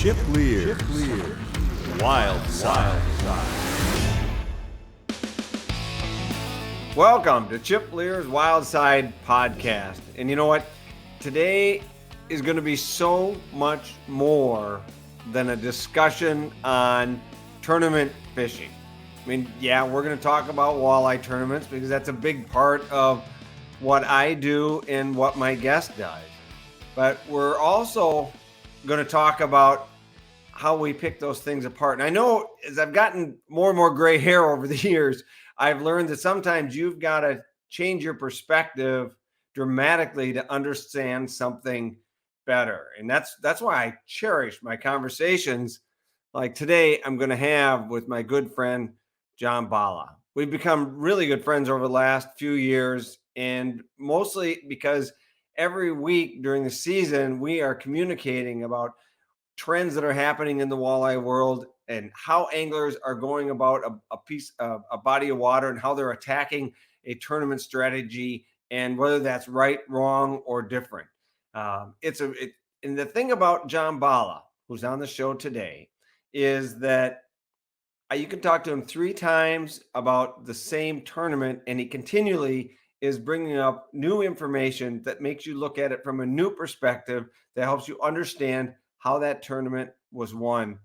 Chip Leer. Wildside. Welcome to Chip Leer's Wildside podcast. And you know what? Today is going to be so much more than a discussion on tournament fishing. I mean, yeah, we're going to talk about walleye tournaments because that's a big part of what I do and what my guest does. But we're also going to talk about how we pick those things apart. And I know as I've gotten more and more gray hair over the years, I've learned that sometimes you've got to change your perspective dramatically to understand something better. And that's why I cherish my conversations like today I'm going to have with my good friend, John Balla. We've become really good friends over the last few years, and mostly because every week during the season, we are communicating about trends that are happening in the walleye world and how anglers are going about a body of water and how they're attacking a tournament strategy and whether that's right, wrong, or different. And the thing about John Balla, who's on the show today, is that you can talk to him 3 times about the same tournament, and he continually is bringing up new information that makes you look at it from a new perspective that helps you understand how that tournament was won.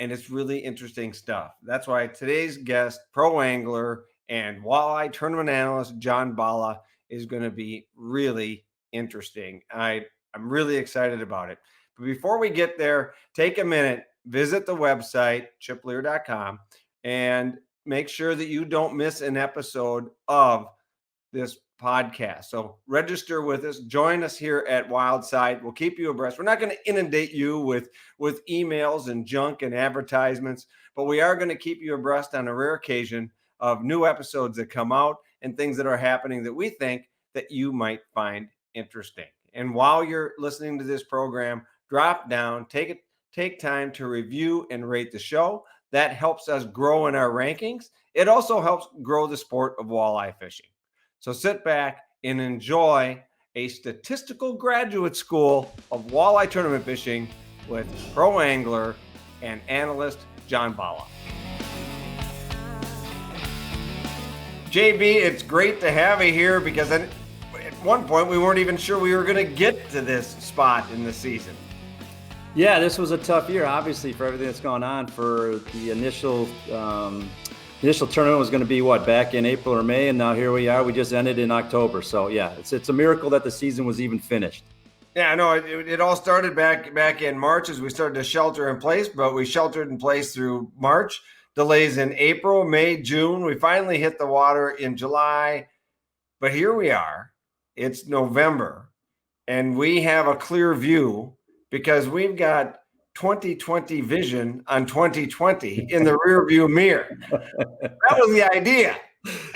And it's really interesting stuff. That's why today's guest, pro angler and walleye tournament analyst, John Balla, is going to be really interesting. I'm really excited about it. But before we get there, take a minute, visit the website, chipleer.com, and make sure that you don't miss an episode of this podcast. So register with us, join us here at Wildside. We'll keep you abreast. We're not going to inundate you with emails and junk and advertisements, but we are going to keep you abreast on a rare occasion of new episodes that come out and things that are happening that we think that you might find interesting. And while you're listening to this program, drop down, take time to review and rate the show. That helps us grow in our rankings. It also helps grow the sport of walleye fishing. So sit back and enjoy a statistical graduate school of walleye tournament fishing with pro angler and analyst John Balla. JB, it's great to have you here because at one point we weren't even sure we were going to get to this spot in the season. Yeah, this was a tough year, obviously, for everything that's gone on. For the initial tournament was going to be back in April or May, and now here we are. We just ended in October. So yeah, it's a miracle that the season was even finished. Yeah, no, it all started back in March as we started to shelter in place, but we sheltered in place through March. Delays in April, May, June. We finally hit the water in July, but here we are. It's November, and we have a clear view because we've got 2020 vision on 2020 in the rear view mirror. That was the idea.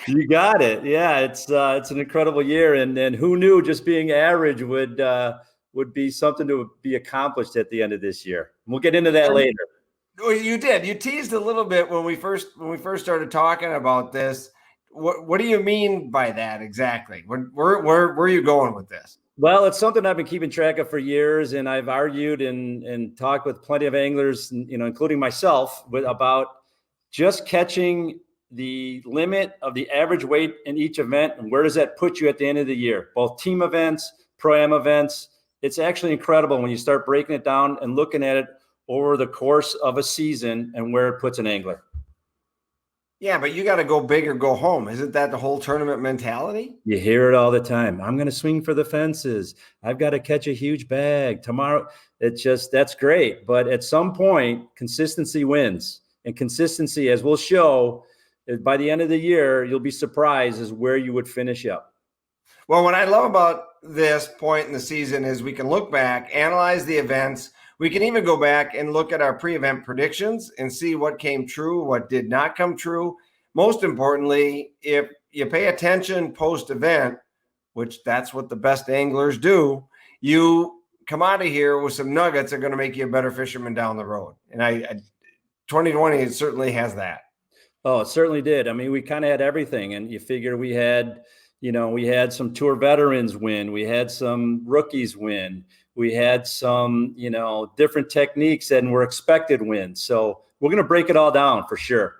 You got it. Yeah, it's an incredible year, and who knew just being average would be something to be accomplished at the end of this year. We'll get into that later. Well, you did. You teased a little bit when we first started talking about this. What do you mean by that exactly? Where are you going with this? Well, it's something I've been keeping track of for years, and I've argued and talked with plenty of anglers, including myself, about just catching the limit of the average weight in each event, and where does that put you at the end of the year? Both team events, pro-am events. It's actually incredible when you start breaking it down and looking at it over the course of a season and where it puts an angler. Yeah, but you got to go big or go home. Isn't that the whole tournament mentality? You hear it all the time. I'm going to swing for the fences. I've got to catch a huge bag tomorrow. That's great. But at some point, consistency wins. And consistency, as we'll show, by the end of the year, you'll be surprised as where you would finish up. Well, what I love about this point in the season is we can look back, analyze the events. We can even go back and look at our pre-event predictions and see what came true, what did not come true. Most importantly, if you pay attention post-event, which that's what the best anglers do, you come out of here with some nuggets that are going to make you a better fisherman down the road. And 2020 it certainly has that. Oh, it certainly did. I mean, we kind of had everything, and you figure we had some tour veterans win. We had some rookies win. We had some, different techniques and were expected wins. So we're going to break it all down for sure.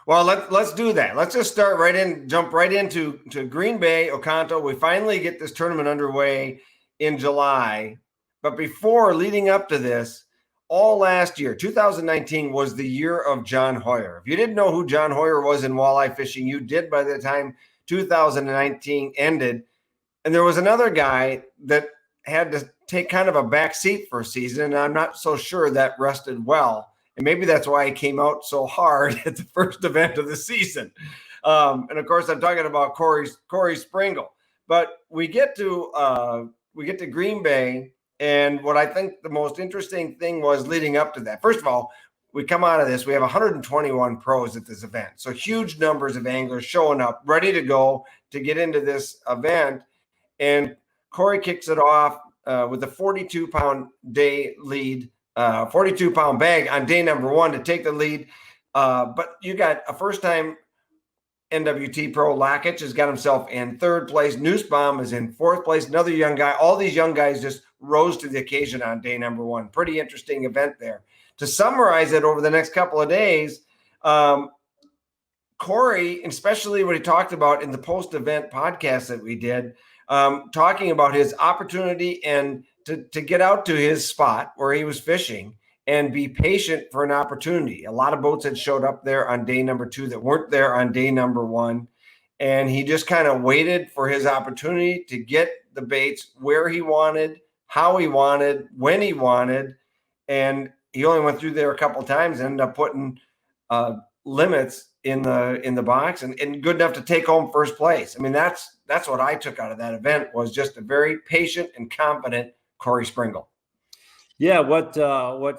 Well, let's do that. Let's just jump right into Green Bay, Oconto. We finally get this tournament underway in July. But leading up to this, all last year, 2019 was the year of John Hoyer. If you didn't know who John Hoyer was in walleye fishing, you did by the time 2019 ended. And there was another guy that had to take kind of a back seat for a season, and I'm not so sure that rested well. And maybe that's why he came out so hard at the first event of the season. And of course, I'm talking about Corey Springle. But we get to Green Bay, and what I think the most interesting thing was leading up to that. First of all, we come out of this, we have 121 pros at this event. So huge numbers of anglers showing up, ready to go to get into this event. And Corey kicks it off with a 42-pound day lead. 42-pound bag on day number one to take the lead. But you got a first-time NWT pro. Lakich has got himself in third place. Nussbaum is in fourth place. Another young guy. All these young guys just rose to the occasion on day number one. Pretty interesting event there. To summarize it over the next couple of days, Corey, especially what he talked about in the post-event podcast that we did, talking about his opportunity and to get out to his spot where he was fishing and be patient for an opportunity. A lot of boats had showed up there on day number two that weren't there on day number one. And he just kind of waited for his opportunity to get the baits where he wanted, how he wanted, when he wanted. And he only went through there a couple of times and ended up putting limits in the box and good enough to take home first place. I mean, that's what I took out of that event, was just a very patient and confident Corey Springle. Yeah, what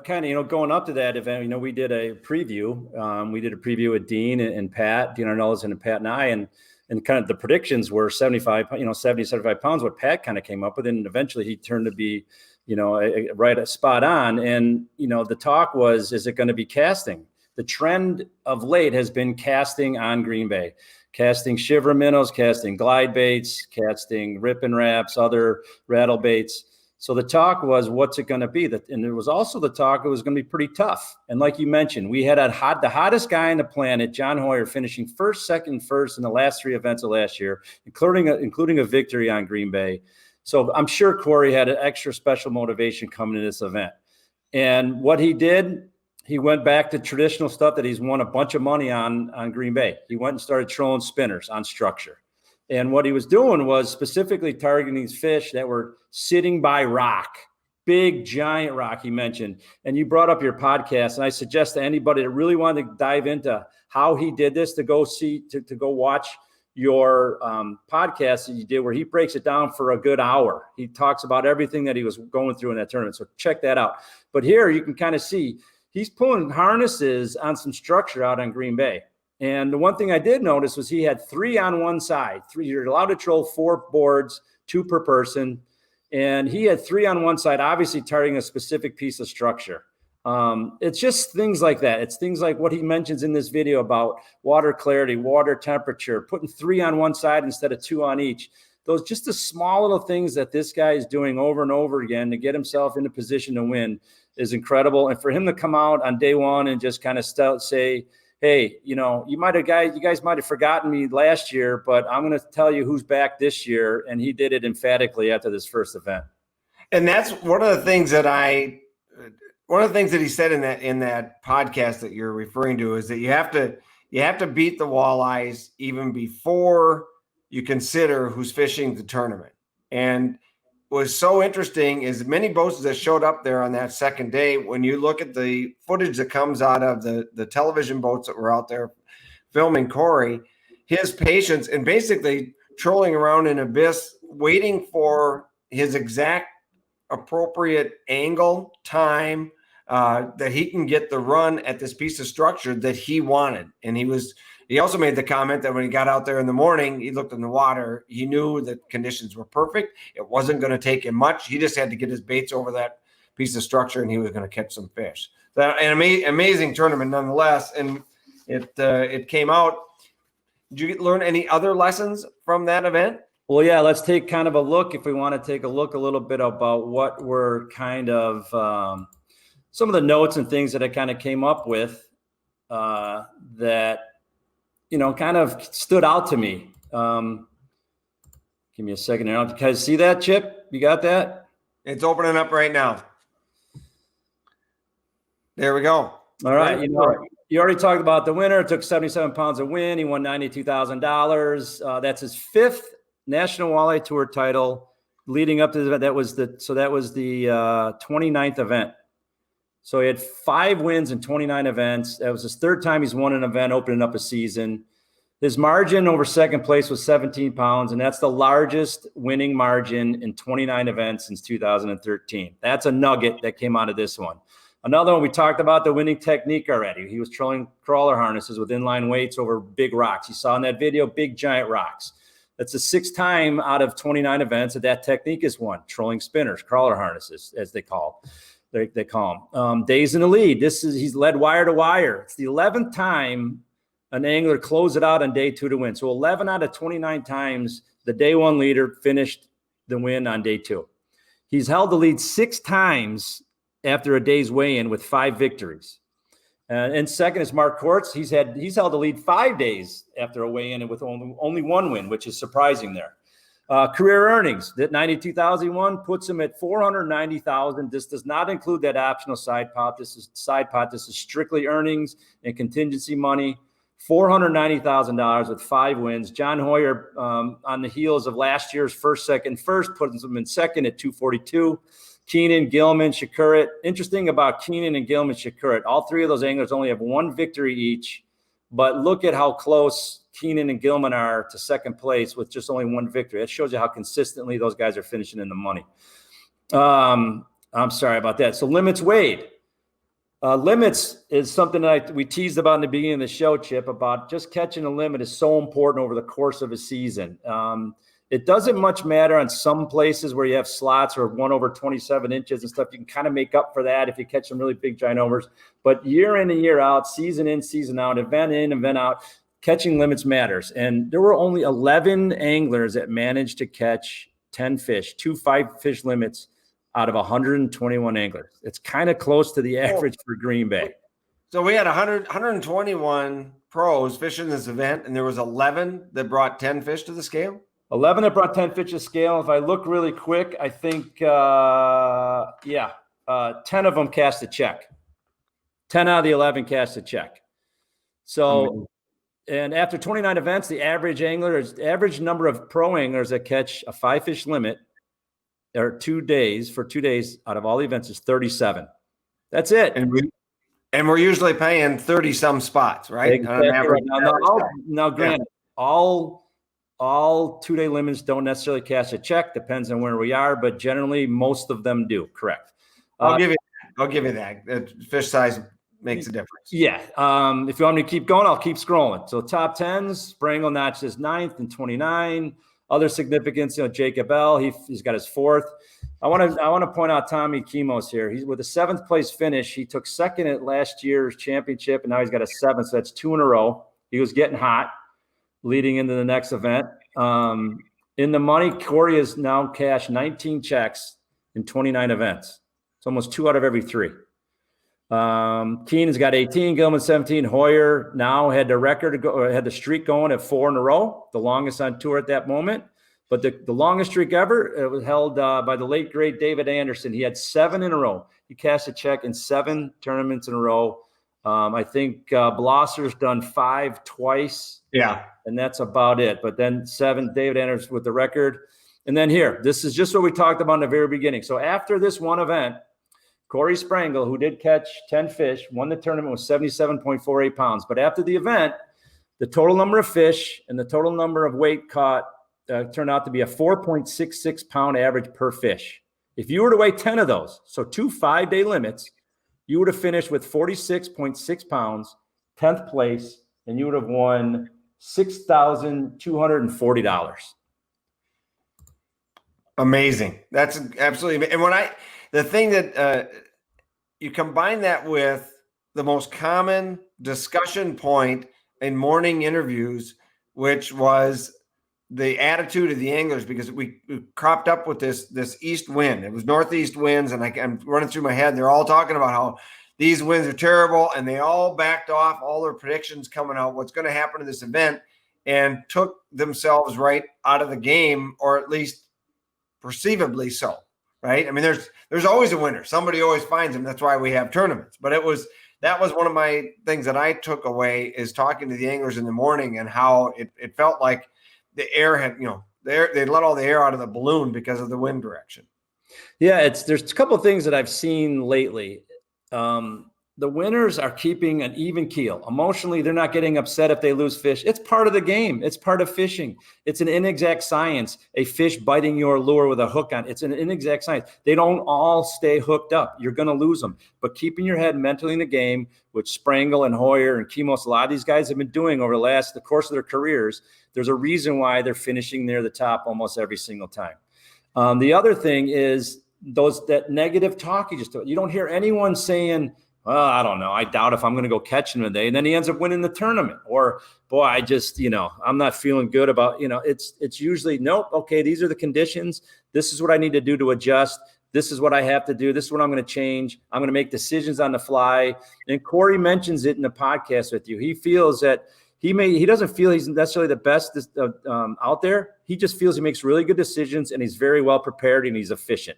kind of, going up to that event, we did a preview. We did a preview with Dean and Pat, Dean Arnellis and Pat and I, and kind of the predictions were 75 pounds, what Pat kind of came up with. And eventually he turned to be, right spot on. And, the talk was, is it going to be casting? The trend of late has been casting on Green Bay, casting shiver minnows, casting glide baits, casting rip and wraps, other rattle baits. So the talk was, what's it going to be? And there was also the talk, it was going to be pretty tough. And like you mentioned, we had the hottest guy on the planet, John Hoyer, finishing first, second, first in the last three events of last year, including a victory on Green Bay. So I'm sure Corey had an extra special motivation coming to this event. And what he did, he went back to traditional stuff that he's won a bunch of money on Green Bay. He went and started trolling spinners on structure. And what he was doing was specifically targeting these fish that were sitting by rock, big, giant rock, he mentioned. And you brought up your podcast, and I suggest to anybody that really wanted to dive into how he did this to go watch your podcast that you did, where he breaks it down for a good hour. He talks about everything that he was going through in that tournament. So check that out. But here you can kind of see he's pulling harnesses on some structure out on Green Bay. And the one thing I did notice was he had three on one side. You're allowed to troll 4 boards, 2 per person. And he had 3 on one side, obviously targeting a specific piece of structure. It's just things like that. It's things like what he mentions in this video about water clarity, water temperature, putting 3 on one side instead of 2 on each. Those just the small little things that this guy is doing over and over again to get himself in a position to win is incredible. And for him to come out on day one and just kind of say, hey, you guys might have forgotten me last year, but I'm going to tell you who's back this year. And he did it emphatically after this first event. And that's one of the things that he said in that podcast that you're referring to, is that you have to beat the walleyes even before you consider who's fishing the tournament. And was so interesting is many boats that showed up there on that second day, when you look at the footage that comes out of the television boats that were out there filming Corey, his patience and basically trolling around in abyss, waiting for his exact appropriate angle, time, that he can get the run at this piece of structure that he wanted. And he also made the comment that when he got out there in the morning, he looked in the water, he knew that conditions were perfect. It wasn't going to take him much. He just had to get his baits over that piece of structure and he was going to catch some fish. An amazing tournament nonetheless. And it came out. Did you learn any other lessons from that event? Well, yeah, let's take kind of a look, if we want to take a look a little bit about what were kind of some of the notes and things that I kind of came up with that, kind of stood out to me. Give me a second here. Can you see that, Chip? You got that? It's opening up right now. There we go. All right. You already talked about the winner. It took 77 pounds to win. He won $92,000. That's his 5th National Walleye Tour title leading up to the event. That was the 29th event. So he had 5 wins in 29 events. That was his 3rd time he's won an event opening up a season. His margin over second place was 17 pounds, and that's the largest winning margin in 29 events since 2013. That's a nugget that came out of this one. Another one, we talked about the winning technique already. He was trolling crawler harnesses with inline weights over big rocks. You saw in that video, big giant rocks. That's the 6th time out of 29 events that technique is won. Trolling spinners, crawler harnesses, as they call them. Days in the lead. He's led wire to wire. It's the 11th time an angler closed it out on day 2 to win. So 11 out of 29 times the day 1 leader finished the win on day 2. He's held the lead 6 times after a day's weigh-in with 5 victories. And second is Mark Kortz. He's held the lead 5 days after a weigh-in and with only 1 win, which is surprising there. Career earnings, that $92,001 puts him at $490,000. This does not include that optional side pot. This is strictly earnings and contingency money. $490,000 with 5 wins. John Hoyer, on the heels of last year's first, puts him in second at $242. Keenan, Gilman, Shakura. Interesting about Keenan and Gilman, Shakura. All 3 of those anglers only have 1 victory each, but look at how close Keenan and Gilman are to second place with just only 1 victory. That shows you how consistently those guys are finishing in the money. I'm sorry about that. So limits weighed. Limits is something that we teased about in the beginning of the show, Chip, about just catching a limit is so important over the course of a season. It doesn't much matter on some places where you have slots or 1 over 27 inches and stuff. You can kind of make up for that if you catch some really big giant overs. But year in and year out, season in, season out, event in, event out, catching limits matters. And there were only 11 anglers that managed to catch 10 fish, 2 5-fish limits out of 121 anglers. It's kind of close to the average for Green Bay. So we had 121 pros fishing this event, and there was 11 that brought 10 fish to the scale? 11 that brought 10 fish to scale. If I look really quick, I think, 10 of them cast a check. 10 out of the 11 cast a check. So, and after 29 events, the average number of pro anglers that catch a 5-fish limit or 2 days out of all the events is 37. That's it. And we're usually paying 30 some spots, right? Exactly. Now, granted, all 2-day limits don't necessarily cash a check. Depends on where we are, but generally most of them do. Correct. I'll give you that. Fish size makes a difference. Yeah. If you want me to keep going, I'll keep scrolling. So top 10s, Brangle notched his 9th and 29. Other significance, Jacob L. He's got his 4th. I want to point out Tommy Kimos here. He's with a 7th place finish. He took 2nd at last year's championship, and now he's got a 7th. So that's 2 in a row. He was getting hot leading into the next event. In the money, Corey has now cashed 19 checks in 29 events. It's almost 2 out of every 3. Keenan's got 18, Gilman 17. Hoyer now had the streak going at 4 in a row, the longest on tour at that moment. But the longest streak ever, it was held by the late great David Anderson. He had 7 in a row. He cashed a check in 7 tournaments in a row. I think Blosser's done 5 twice. Yeah. And that's about it. But then 7, David Anderson with the record. And then here, this is just what we talked about in the very beginning. So after this one event, Corey Sprangle, who did catch 10 fish, won the tournament with 77.48 pounds. But after the event, the total number of fish and the total number of weight caught turned out to be a 4.66 pound average per fish. If you were to weigh 10 of those, so 2 5-day limits, you would have finished with 46.6 pounds, 10th place, and you would have won $6,240. Amazing. That's absolutely. And the thing that you combine that with the most common discussion point in morning interviews, which was the attitude of the anglers, because we cropped up with this east wind. It was northeast winds, and I'm running through my head. They're all talking about how these winds are terrible, and they all backed off all their predictions coming out, what's going to happen to this event, and took themselves right out of the game, or at least perceivably so, right? I mean, there's always a winner. Somebody always finds them. That's why we have tournaments. But that was one of my things that I took away, is talking to the anglers in the morning, and how it felt like the air had, they let all the air out of the balloon because of the wind direction. Yeah, there's a couple of things that I've seen lately. The winners are keeping an even keel. Emotionally, they're not getting upset if they lose fish. It's part of the game. It's part of fishing. It's an inexact science. A fish biting your lure with a hook on. It's an inexact science. They don't all stay hooked up. You're going to lose them. But keeping your head mentally in the game, which Sprangel and Hoyer and Kimos, a lot of these guys have been doing over the course of their careers, there's a reason why they're finishing near the top almost every single time. The other thing is that negative talk you don't hear anyone saying, well, I don't know, I doubt if I'm going to go catch him today. And then he ends up winning the tournament. Or, boy, I just, I'm not feeling good about, it's usually, nope, okay, these are the conditions. This is what I need to do to adjust. This is what I have to do. This is what I'm going to change. I'm going to make decisions on the fly. And Corey mentions it in the podcast with you. He feels that he doesn't feel he's necessarily the best out there. He just feels he makes really good decisions, and he's very well prepared, and he's efficient.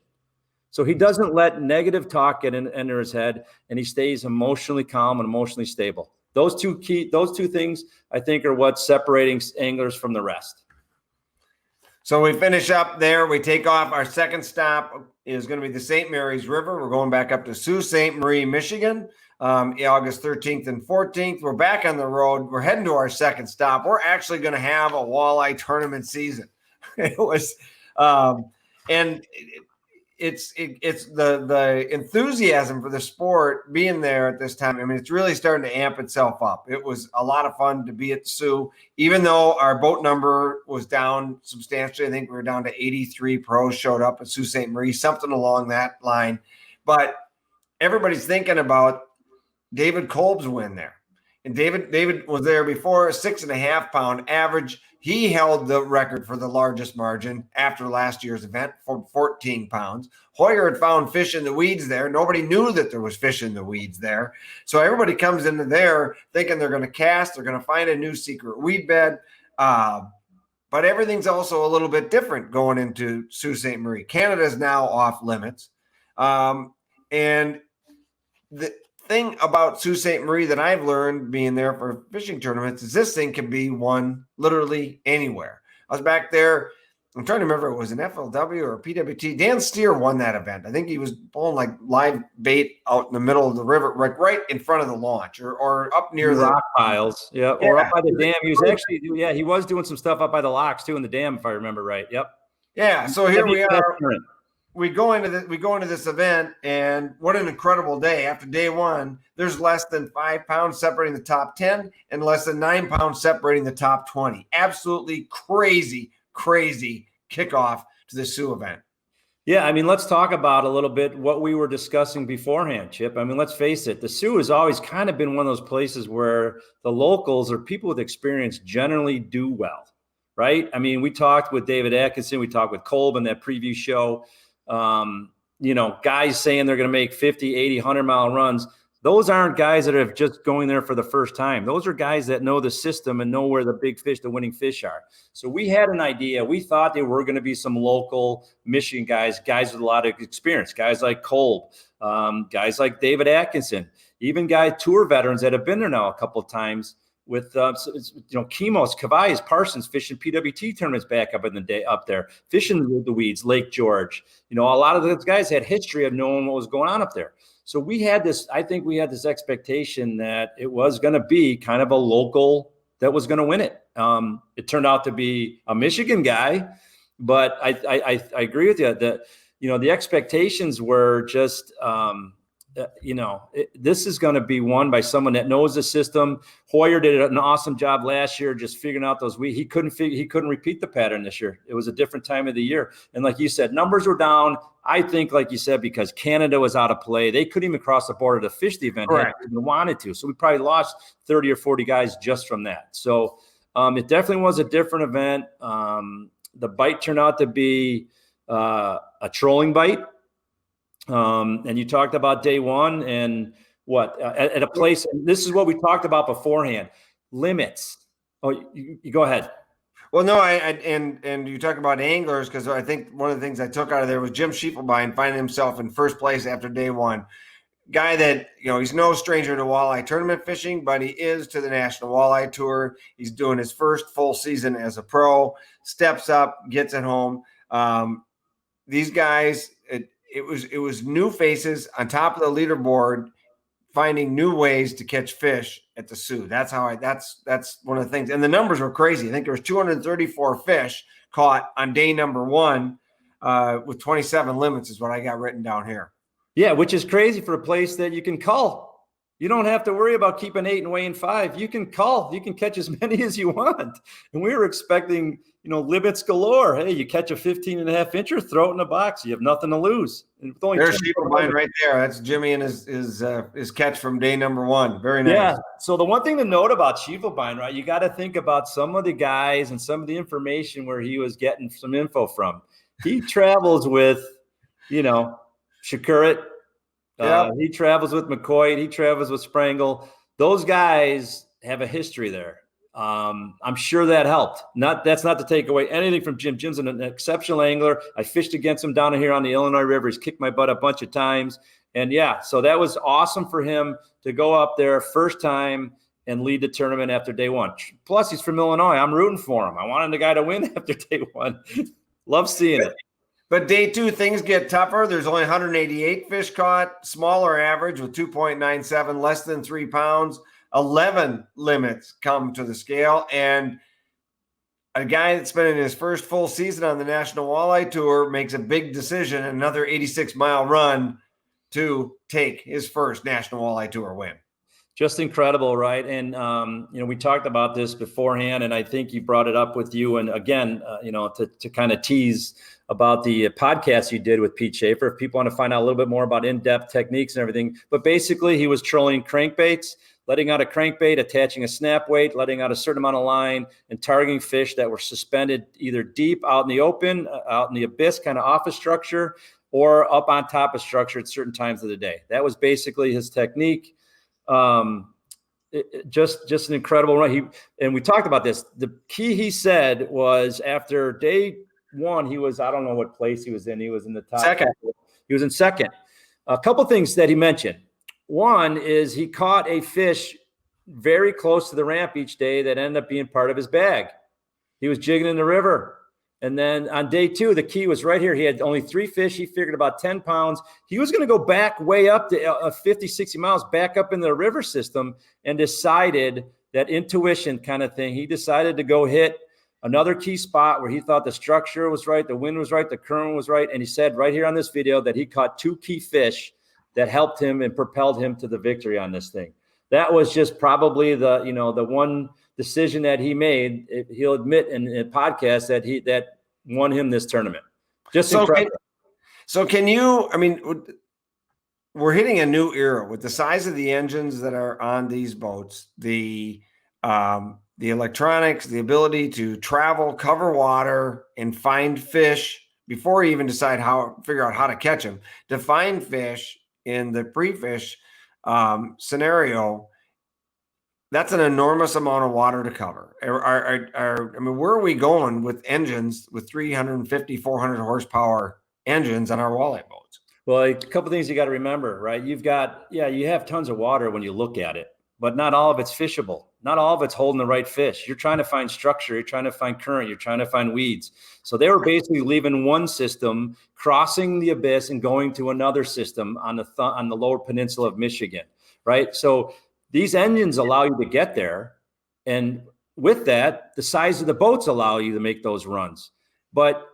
So he doesn't let negative talk enter his head, and he stays emotionally calm and emotionally stable. Those two things, I think, are what's separating anglers from the rest. So we finish up there. We take off. Our second stop is going to be the St. Mary's River. We're going back up to Sault Ste. Marie, Michigan, August 13th and 14th. We're back on the road. We're heading to our second stop. We're actually going to have a walleye tournament season. It was, it's the enthusiasm for the sport being there at this time. I mean, it's really starting to amp itself up. It was a lot of fun to be at Sioux, even though our boat number was down substantially. I think we were down to 83 pros showed up at Sault Ste. Marie, something along that line. But everybody's thinking about David Kolb's win there. And David was there before, a 6.5 pound average. He held the record for the largest margin after last year's event for 14 pounds. Hoyer had found fish in the weeds there. Nobody knew that there was fish in the weeds there. So everybody comes into there thinking they're going to cast, they're going to find a new secret weed bed. But everything's also a little bit different going into Sault Ste. Marie. Canada is now off limits. And the thing about Sault Ste. Marie that I've learned being there for fishing tournaments is this thing can be won literally anywhere. I was back there. I'm trying to remember if it was an FLW or a PWT. Dan Steer won that event. I think he was pulling like live bait out in the middle of the river, right in front of the launch or up near the rock piles. Yeah. Or up by the dam. He was actually, he was doing some stuff up by the locks too in the dam, if I remember right. Yep. Yeah. So here we are. We go into this event, and what an incredible day. After day one, there's less than 5 pounds separating the top 10 and less than 9 pounds separating the top 20. Absolutely crazy kickoff to the Sioux event. Yeah, I mean, let's talk about a little bit what we were discussing beforehand, Chip. I mean, let's face it, the Sioux has always kind of been one of those places where the locals or people with experience generally do well, right? I mean, we talked with David Atkinson, we talked with Kolb in that preview show. Guys saying they're going to make 50, 80, 100-mile runs. Those aren't guys that are just going there for the first time. Those are guys that know the system and know where the big fish, the winning fish are. So we had an idea. We thought there were going to be some local Michigan guys with a lot of experience, guys like Kolb, guys like David Atkinson, even tour veterans that have been there now a couple of times with, Kimos, Kavai's, Parsons fishing PWT tournaments back up in the day up there, fishing the weeds, Lake George. A lot of those guys had history of knowing what was going on up there. So I think we had this expectation that it was going to be kind of a local that was going to win it. It turned out to be a Michigan guy, but I agree with you that, the expectations were just, this is going to be won by someone that knows the system. Hoyer did an awesome job last year, just figuring out those weeds. He couldn't repeat the pattern this year. It was a different time of the year. And like you said, numbers were down. I think, like you said, because Canada was out of play, they couldn't even cross the border to fish the event. They wanted to. So we probably lost 30 or 40 guys just from that. So It definitely was a different event. The bite turned out to be a trolling bite. And you talked about day one and what at a place. And this is what we talked about beforehand. Limits. Oh, you go ahead. Well, no, and you talk about anglers, because I think one of the things I took out of there was Jim Schiefelbein finding himself in first place after day one. Guy that, he's no stranger to walleye tournament fishing, but he is to the National Walleye Tour. He's doing his first full season as a pro, steps up, gets it home. These guys, it was new faces on top of the leaderboard, finding new ways to catch fish at the Sioux. That's one of the things. And the numbers were crazy. I think there was 234 fish caught on day number one, with 27 limits is what I got written down here. Yeah, which is crazy for a place that you can cull. You don't have to worry about keeping 8 and weighing 5. You can cull. You can catch as many as you want. And we were expecting, limits galore. Hey, you catch a 15.5 incher, throw it in a box. You have nothing to lose. There's Schiefelbein right there. That's Jimmy and his catch from day number one. Very nice. Yeah. So the one thing to note about Schiefelbein, right? You got to think about some of the guys and some of the information where he was getting some info from. He travels with, Shakura. He travels with Mccoy. He travels with Sprangle. Those guys have a history there. I'm sure that helped. That's not to take away anything from Jim. Jim's an exceptional angler. I fished against him down here on the Illinois River. He's kicked my butt a bunch of times. And so that was awesome for him to go up there first time and lead the tournament after day one. Plus, he's from Illinois. I'm rooting for him. I wanted the guy to win after day one. Love seeing it. But day two, things get tougher. There's only 188 fish caught, smaller average with 2.97, less than 3 pounds. 11 limits come to the scale. And a guy that's been in his first full season on the National Walleye Tour makes a big decision, another 86-mile run to take his first National Walleye Tour win. Just incredible, right? And, we talked about this beforehand, and I think you brought it up with you. And again, to kind of tease about the podcast you did with Pete Schaefer, if people want to find out a little bit more about in-depth techniques and everything. But basically, he was trolling crankbaits, letting out a crankbait, attaching a snap weight, letting out a certain amount of line, and targeting fish that were suspended either deep out in the open, out in the abyss, kind of off a structure, or up on top of structure at certain times of the day. That was basically his technique. Just an incredible run. And we talked about this. The key, he said, was after day one, he was, I don't know what place he was in. He was in the top. Second. He was in second. A couple things that he mentioned. One is he caught a fish very close to the ramp each day that ended up being part of his bag. He was jigging in the river. And then on day two, the key was right here. He had only 3 fish. He figured about 10 pounds. He was going to go back way up to 50, 60 miles back up in the river system, and decided that intuition kind of thing. He decided to go hit another key spot where he thought the structure was right, the wind was right, the current was right. And he said right here on this video that he caught 2 key fish that helped him and propelled him to the victory on this thing. That was just probably the one decision that he made. He'll admit in a podcast that won him this tournament. Just incredible. We're hitting a new era with the size of the engines that are on these boats, the electronics, the ability to travel, cover water, and find fish before you even figure out how to catch them. To find fish in the pre-fish scenario, that's an enormous amount of water to cover. Where are we going with engines with 350, 400 horsepower engines on our walleye boats? Well, a couple things you got to remember, right? You have tons of water when you look at it, but not all of it's fishable. Not all of it's holding the right fish. You're trying to find structure. You're trying to find current. You're trying to find weeds. So they were basically leaving one system, crossing the abyss, and going to another system on the lower peninsula of Michigan, right? So these engines allow you to get there. And with that, the size of the boats allow you to make those runs. But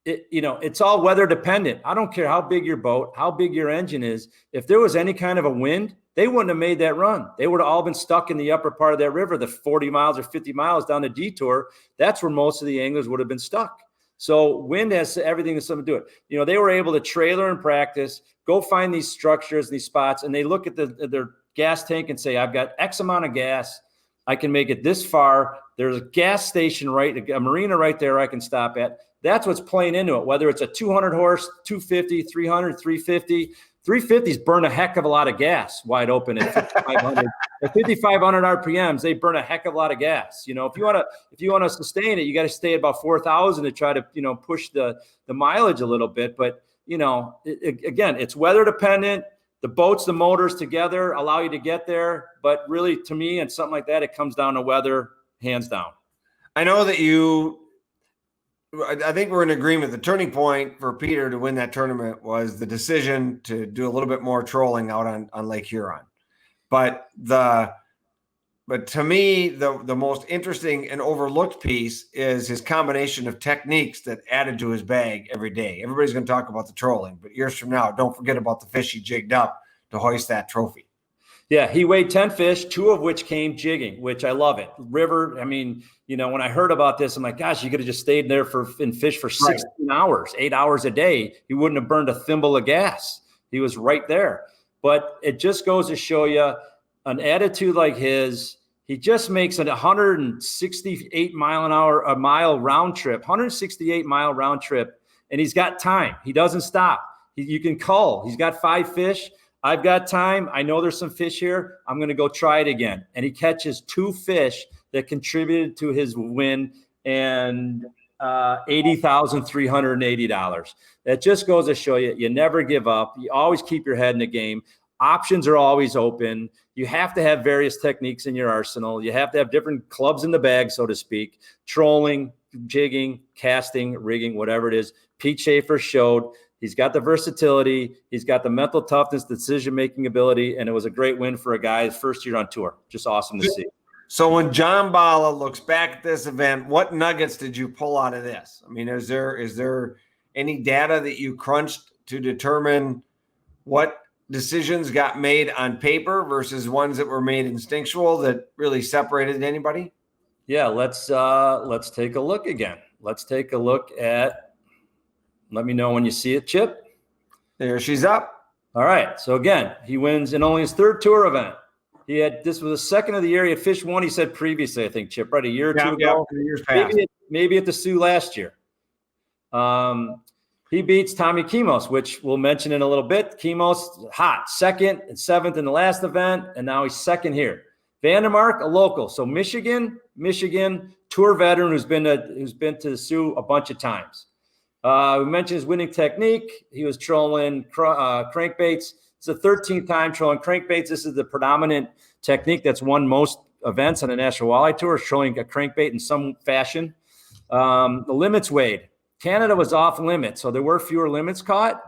it's all weather dependent. I don't care how big your boat, how big your engine is. If there was any kind of a wind, they wouldn't have made that run. They would have all been stuck in the upper part of that river, the 40 miles or 50 miles down the detour. That's where most of the anglers would have been stuck. So wind has everything to something to do it. They were able to trailer and practice, go find these structures, these spots, and they look at their gas tank and say, I've got X amount of gas. I can make it this far. There's a gas station, right? A marina right there I can stop at. That's what's playing into it, whether it's a 200 horse, 250, 300, 350. 350s burn a heck of a lot of gas wide open at 5,500. At 5,500 RPMs, they burn a heck of a lot of gas. You know, if you want to sustain it, you got to stay at about 4,000 to try to, you know, push the mileage a little bit. But, you know, again, it's weather dependent. The boats, the motors together allow you to get there. But really, to me, and something like that, it comes down to weather, hands down. I know that I think we're in agreement. The turning point for Peter to win that tournament was the decision to do a little bit more trolling out on Lake Huron. But to me, the most interesting and overlooked piece is his combination of techniques that added to his bag every day. Everybody's going to talk about the trolling, but years from now, don't forget about the fish he jigged up to hoist that trophy. Yeah, he weighed 10 fish, 2 of which came jigging, which I love it. River, I mean, you know, when I heard about this, I'm like, gosh, you could have just stayed there and fished for 16 hours, 8 hours a day. He wouldn't have burned a thimble of gas. He was right there. But it just goes to show you an attitude like his. He just makes a 168 mile round trip, 168 mile round trip, and he's got time. He doesn't stop. You can cull. He's got 5 fish. I've got time. I know there's some fish here. I'm going to go try it again. And he catches 2 fish that contributed to his win and $80,380. That just goes to show you never give up. You always keep your head in the game. Options are always open. You have to have various techniques in your arsenal. You have to have different clubs in the bag, so to speak. Trolling, jigging, casting, rigging, whatever it is. Pete Schaefer showed he's got the versatility. He's got the mental toughness, decision-making ability, and it was a great win for a guy his first year on tour. Just awesome to see. So when John Balla looks back at this event, what nuggets did you pull out of this? I mean, is there any data that you crunched to determine what decisions got made on paper versus ones that were made instinctual that really separated anybody? Yeah, let's take a look again. Let's take a look at, let me know when you see it, Chip. There she's up. All right. So again, he wins in only his 3rd tour event. This was the 2nd of the year. He had fished one, he said previously, I think, Chip, right? A year or 2 ago. Years past. Maybe at the Sioux last year. He beats Tommy Kimos, which we'll mention in a little bit. Kimos, hot, 2nd and 7th in the last event, and now he's 2nd here. Vandermark, a local. So Michigan tour veteran who's been to the Sioux a bunch of times. We mentioned his winning technique. He was trolling crankbaits. It's the 13th time trolling crankbaits. This is the predominant technique that's won most events on the National Walleye Tour, trolling a crankbait in some fashion. The limits weighed. Canada was off limit, so there were fewer limits caught.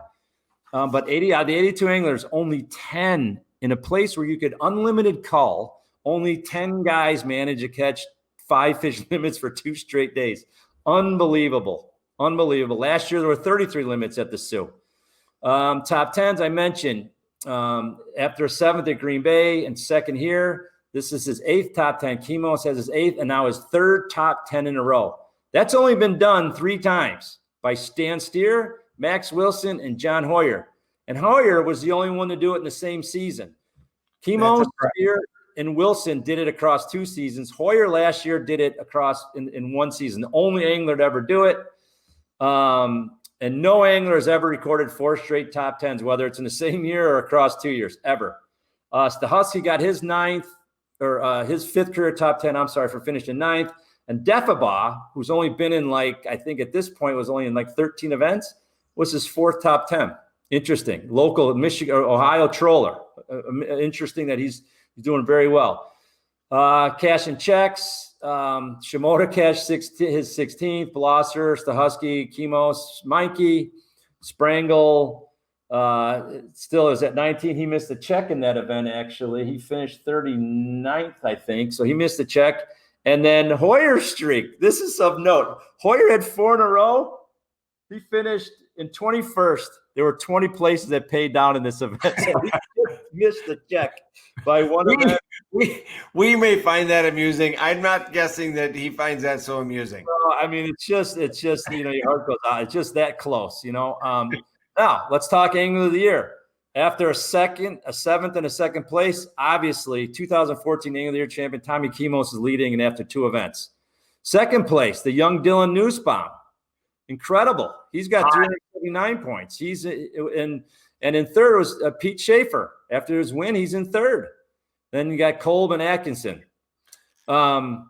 But 80 out of the 82 anglers, only 10 in a place where you could unlimited cull. Only 10 guys managed to catch 5 fish limits for 2 straight days. Unbelievable. Last year, there were 33 limits at the Sioux. Top 10s, I mentioned. After 7th at Green Bay and 2nd here, this is his 8th top 10. Kimos has his 8th and now his 3rd top 10 in a row. That's only been done 3 times by Stan Steer, Max Wilson, and John Hoyer. And Hoyer was the only one to do it in the same season. Kimos, Steer, and Wilson did it across 2 seasons. Hoyer last year did it across in 1 season. The only angler to ever do it. And no angler has ever recorded 4 straight top 10s, whether it's in the same year or across 2 years, ever. Stahusky got his 9th or his 5th career top 10, for finishing 9th. And Defaba, who's only been in I think at this point was only in 13 events, was his 4th top 10. Interesting. Local Michigan, Ohio troller. Interesting that he's doing very well. Cash and checks. Shimoda cashed his 16th. Blosser, Stahusky, Kimos, Mikey, Sprangle. Still is at 19. He missed a check in that event, actually. He finished 39th, I think. So he missed a check. And then Hoyer's streak. This is of note. Hoyer had 4 in a row. He finished in 21st. There were 20 places that paid down in this event. So he missed the check by one event. We may find that amusing. I'm not guessing that he finds that so amusing. I mean, it's just your heart goes out. It's just that close, Now, let's talk Angler of the Year. After a seventh, and a second place, obviously 2014 Angler of the Year champion Tommy Kimos is leading, and after 2 events. Second place, the young Dylan Nussbaum. Incredible. He's got 379 points. He's in third was Pete Schaefer. After his win, he's in third. Then you got Colben Atkinson. And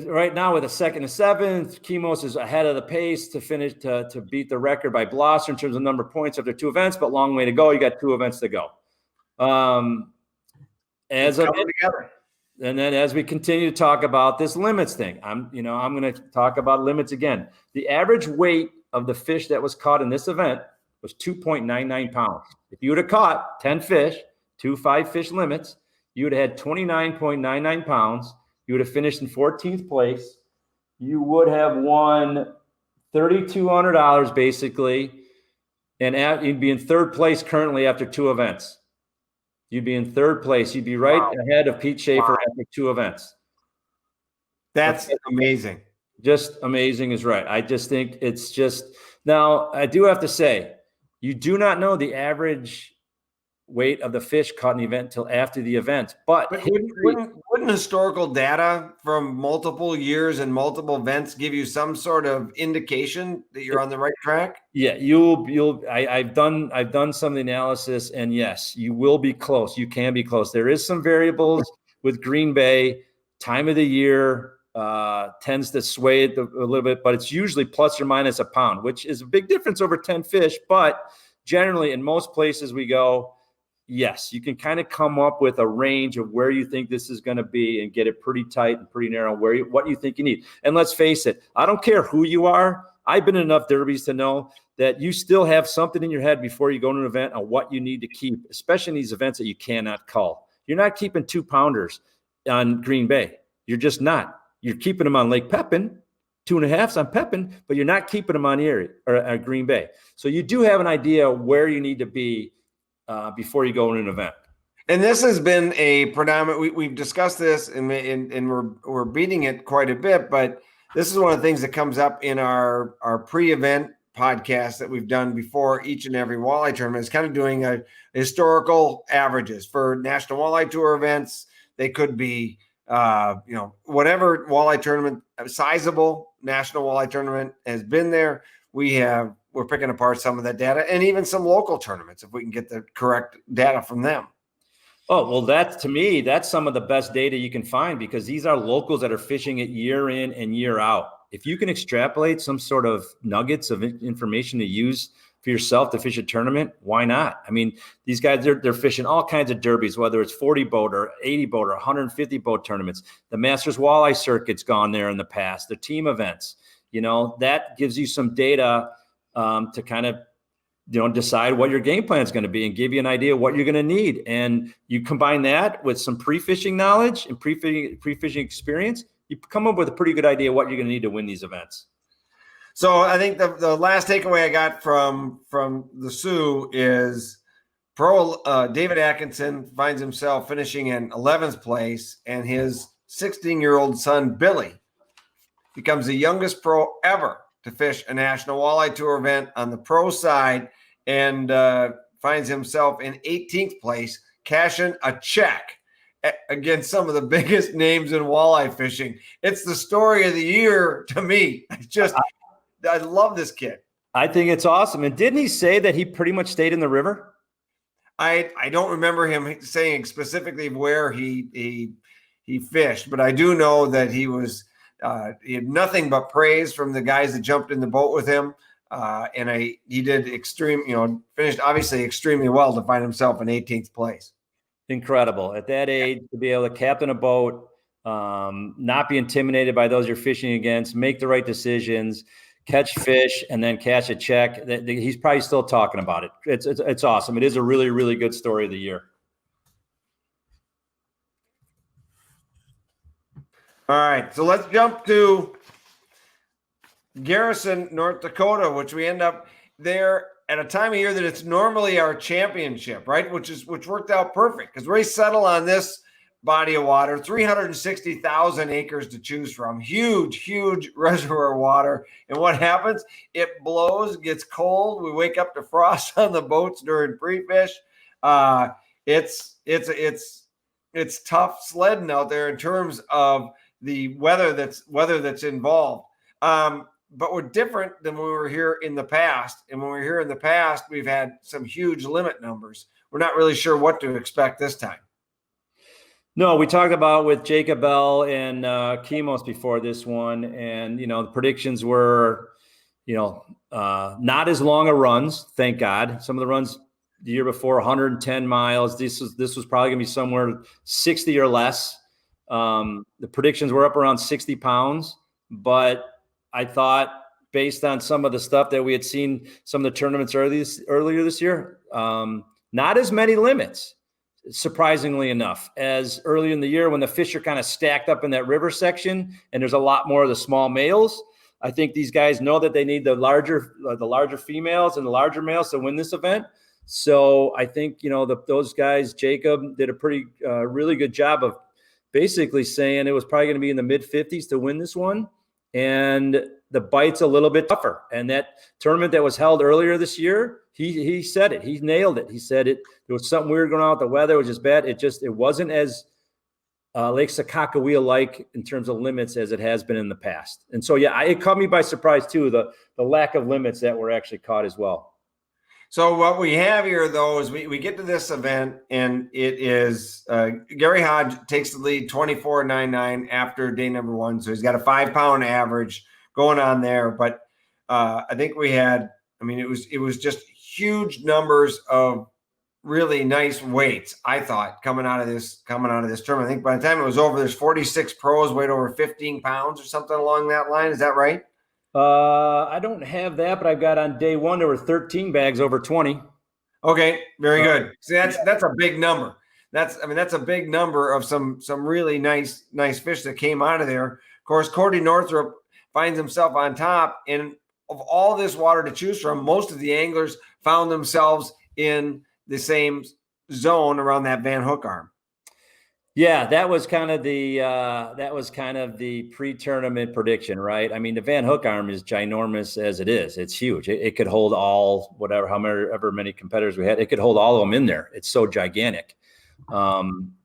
right now with a second and seventh, Kimos is ahead of the pace to finish to beat the record by Blosser in terms of number of points after 2 events, but long way to go. You got 2 events to go. And then as we continue to talk about this limits thing, I'm going to talk about limits again. The average weight of the fish that was caught in this event was 2.99 pounds. If you would have caught 10 fish, 2 5-fish limits, you would have had 29.99 pounds. You would have finished in 14th place. You would have won $3,200 basically, and you'd be in third place currently after 2 events. You'd be in third place. You'd be right ahead of Pete Schaefer after 2 events. That's amazing. Just amazing is right. I just think it's just – now, I do have to say, you do not know the average weight of the fish caught in the event until after the event. But wouldn't historical data from multiple years and multiple events give you some sort of indication that you're on the right track? Yeah, I've done some of the analysis, and yes, you will be close. You can be close. There is some variables with Green Bay. Time of the year tends to sway it a little bit, but it's usually plus or minus a pound, which is a big difference over 10 fish. But generally, in most places we go, yes, you can kind of come up with a range of where you think this is going to be and get it pretty tight and pretty narrow what you think you need. And let's face it, I don't care who you are. I've been in enough derbies to know that you still have something in your head before you go to an event on what you need to keep, especially in these events that you cannot call. You're not keeping 2-pounders on Green Bay. You're just not. You're keeping them on Lake Pepin, 2.5s on Pepin, but you're not keeping them on Erie or Green Bay. So you do have an idea where you need to be before you go in an event. And this has been a predominant, we've discussed this and we're beating it quite a bit, but this is one of the things that comes up in our pre-event podcast that we've done before each and every walleye tournament. Is kind of doing a historical averages for National Walleye Tour events. They could be, whatever walleye tournament, a sizable National Walleye Tournament has been there. We're picking apart some of that data, and even some local tournaments, if we can get the correct data from them. Oh, well, that's some of the best data you can find, because these are locals that are fishing it year in and year out. If you can extrapolate some sort of nuggets of information to use for yourself to fish a tournament, why not? I mean, these guys, they're fishing all kinds of derbies, whether it's 40 boat or 80 boat or 150 boat tournaments. The Masters Walleye Circuit's gone there in the past, the team events. That gives you some data to kind of, decide what your game plan is going to be and give you an idea of what you're going to need. And you combine that with some pre-fishing knowledge and pre-fishing experience, you come up with a pretty good idea of what you're going to need to win these events. So I think the last takeaway I got from the Sioux is pro David Atkinson finds himself finishing in 11th place, and his 16-year-old son, Billy, becomes the youngest pro ever to fish a National Walleye Tour event on the pro side, and finds himself in 18th place, cashing a check against some of the biggest names in walleye fishing. It's the story of the year to me. I love this kid. I think it's awesome. And didn't he say that he pretty much stayed in the river? I don't remember him saying specifically where he fished, but I do know that he had nothing but praise from the guys that jumped in the boat with him. He did finished obviously extremely well to find himself in 18th place. Incredible. At that age, to be able to captain a boat, not be intimidated by those you're fishing against, make the right decisions, catch fish, and then cash a check. He's probably still talking about it. It's awesome. It is a really, really good story of the year. All right, so let's jump to Garrison, North Dakota, which we end up there at a time of year that it's normally our championship, right? Which worked out perfect, because we settle on this body of water, 360,000 acres to choose from, huge reservoir water. And what happens? It blows, gets cold. We wake up to frost on the boats during pre-fish. It's tough sledding out there in terms of the weather that's involved. But we're different than when we were here in the past. And when we were here in the past, we've had some huge limit numbers. We're not really sure what to expect this time. No, we talked about with Jacob Bell and Chemos before this one. And, the predictions were, not as long a runs, thank God. Some of the runs the year before, 110 miles. This was probably going to be somewhere 60 or less. The predictions were up around 60 pounds, but I thought based on some of the stuff that we had seen, some of the tournaments earlier this year, not as many limits, surprisingly enough, as early in the year when the fish are kind of stacked up in that river section and there's a lot more of the small males. I think these guys know that they need the larger females and the larger males to win this event. So I think, those guys, Jacob did a really good job of basically saying it was probably going to be in the mid 50s to win this one. And the bite's a little bit tougher. And that tournament that was held earlier this year, he said it. He nailed it. He said there was something weird going on with the weather. It was just bad. It wasn't as Lake Sakakawea-like in terms of limits as it has been in the past. And so, it caught me by surprise too, the lack of limits that were actually caught as well. So what we have here, though, is we get to this event, and it is Gary Hodge takes the lead 24.99 after day number one. So he's got a 5-pound average going on there. But I think it was just huge numbers of really nice weights, I thought, coming out of this tournament. I think by the time it was over, there's 46 pros weighed over 15 pounds or something along that line. Is that right? I don't have that, but I've got on day one, there were 13 bags over 20. Okay. Very good. See, that's a big number. That's a big number of some really nice fish that came out of there. Of course, Cody Northrup finds himself on top, and of all this water to choose from, most of the anglers found themselves in the same zone around that Van Hook arm. Yeah, that was kind of the pre-tournament prediction, right? I mean, the Van Hook arm is ginormous as it is. It's huge. It could hold however many competitors we had. It could hold all of them in there. It's so gigantic.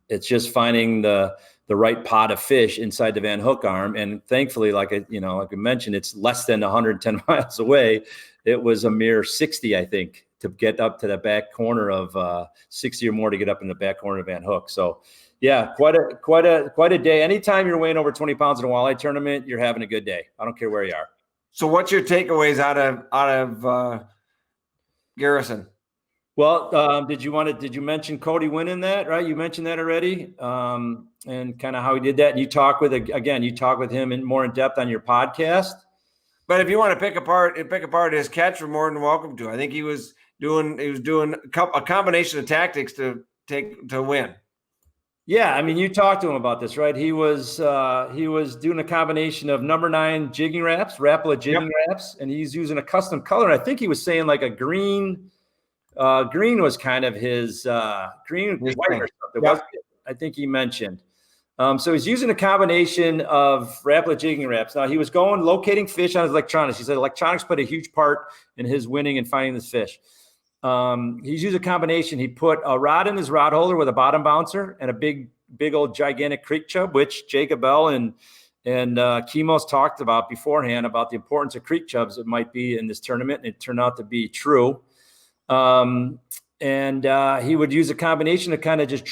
It's just finding the right pot of fish inside the Van Hook arm. And thankfully, like I mentioned, it's less than 110 miles away. It was a mere 60, I think, to get up to the back corner of 60 or more to get up in the back corner of Van Hook. So, yeah, quite a day. Anytime you're weighing over 20 pounds in a walleye tournament, you're having a good day. I don't care where you are. So what's your takeaways out of Garrison? Well, did you mention Cody winning that, right? You mentioned that already, and kind of how he did that. And you talk with him more in depth on your podcast. But if you want to pick apart his catch, we're more than welcome to. I think he was doing a combination of tactics to win. Yeah, I mean, you talked to him about this, right? He was doing a combination of number 9 jigging wraps, Rapala jigging wraps, and he's using a custom color. And I think he was saying like a green. Green was kind of his green, white or something. Yep. I think he mentioned. So he's using a combination of Rapala jigging wraps. Now he was locating fish on his electronics. He said electronics played a huge part in his winning and finding this fish. He's used a combination. He put a rod in his rod holder with a bottom bouncer and a big old gigantic creek chub, which Jacob Bell and Chemos talked about beforehand about the importance of creek chubs it might be in this tournament. And it turned out to be true. And he would use a combination to kind of just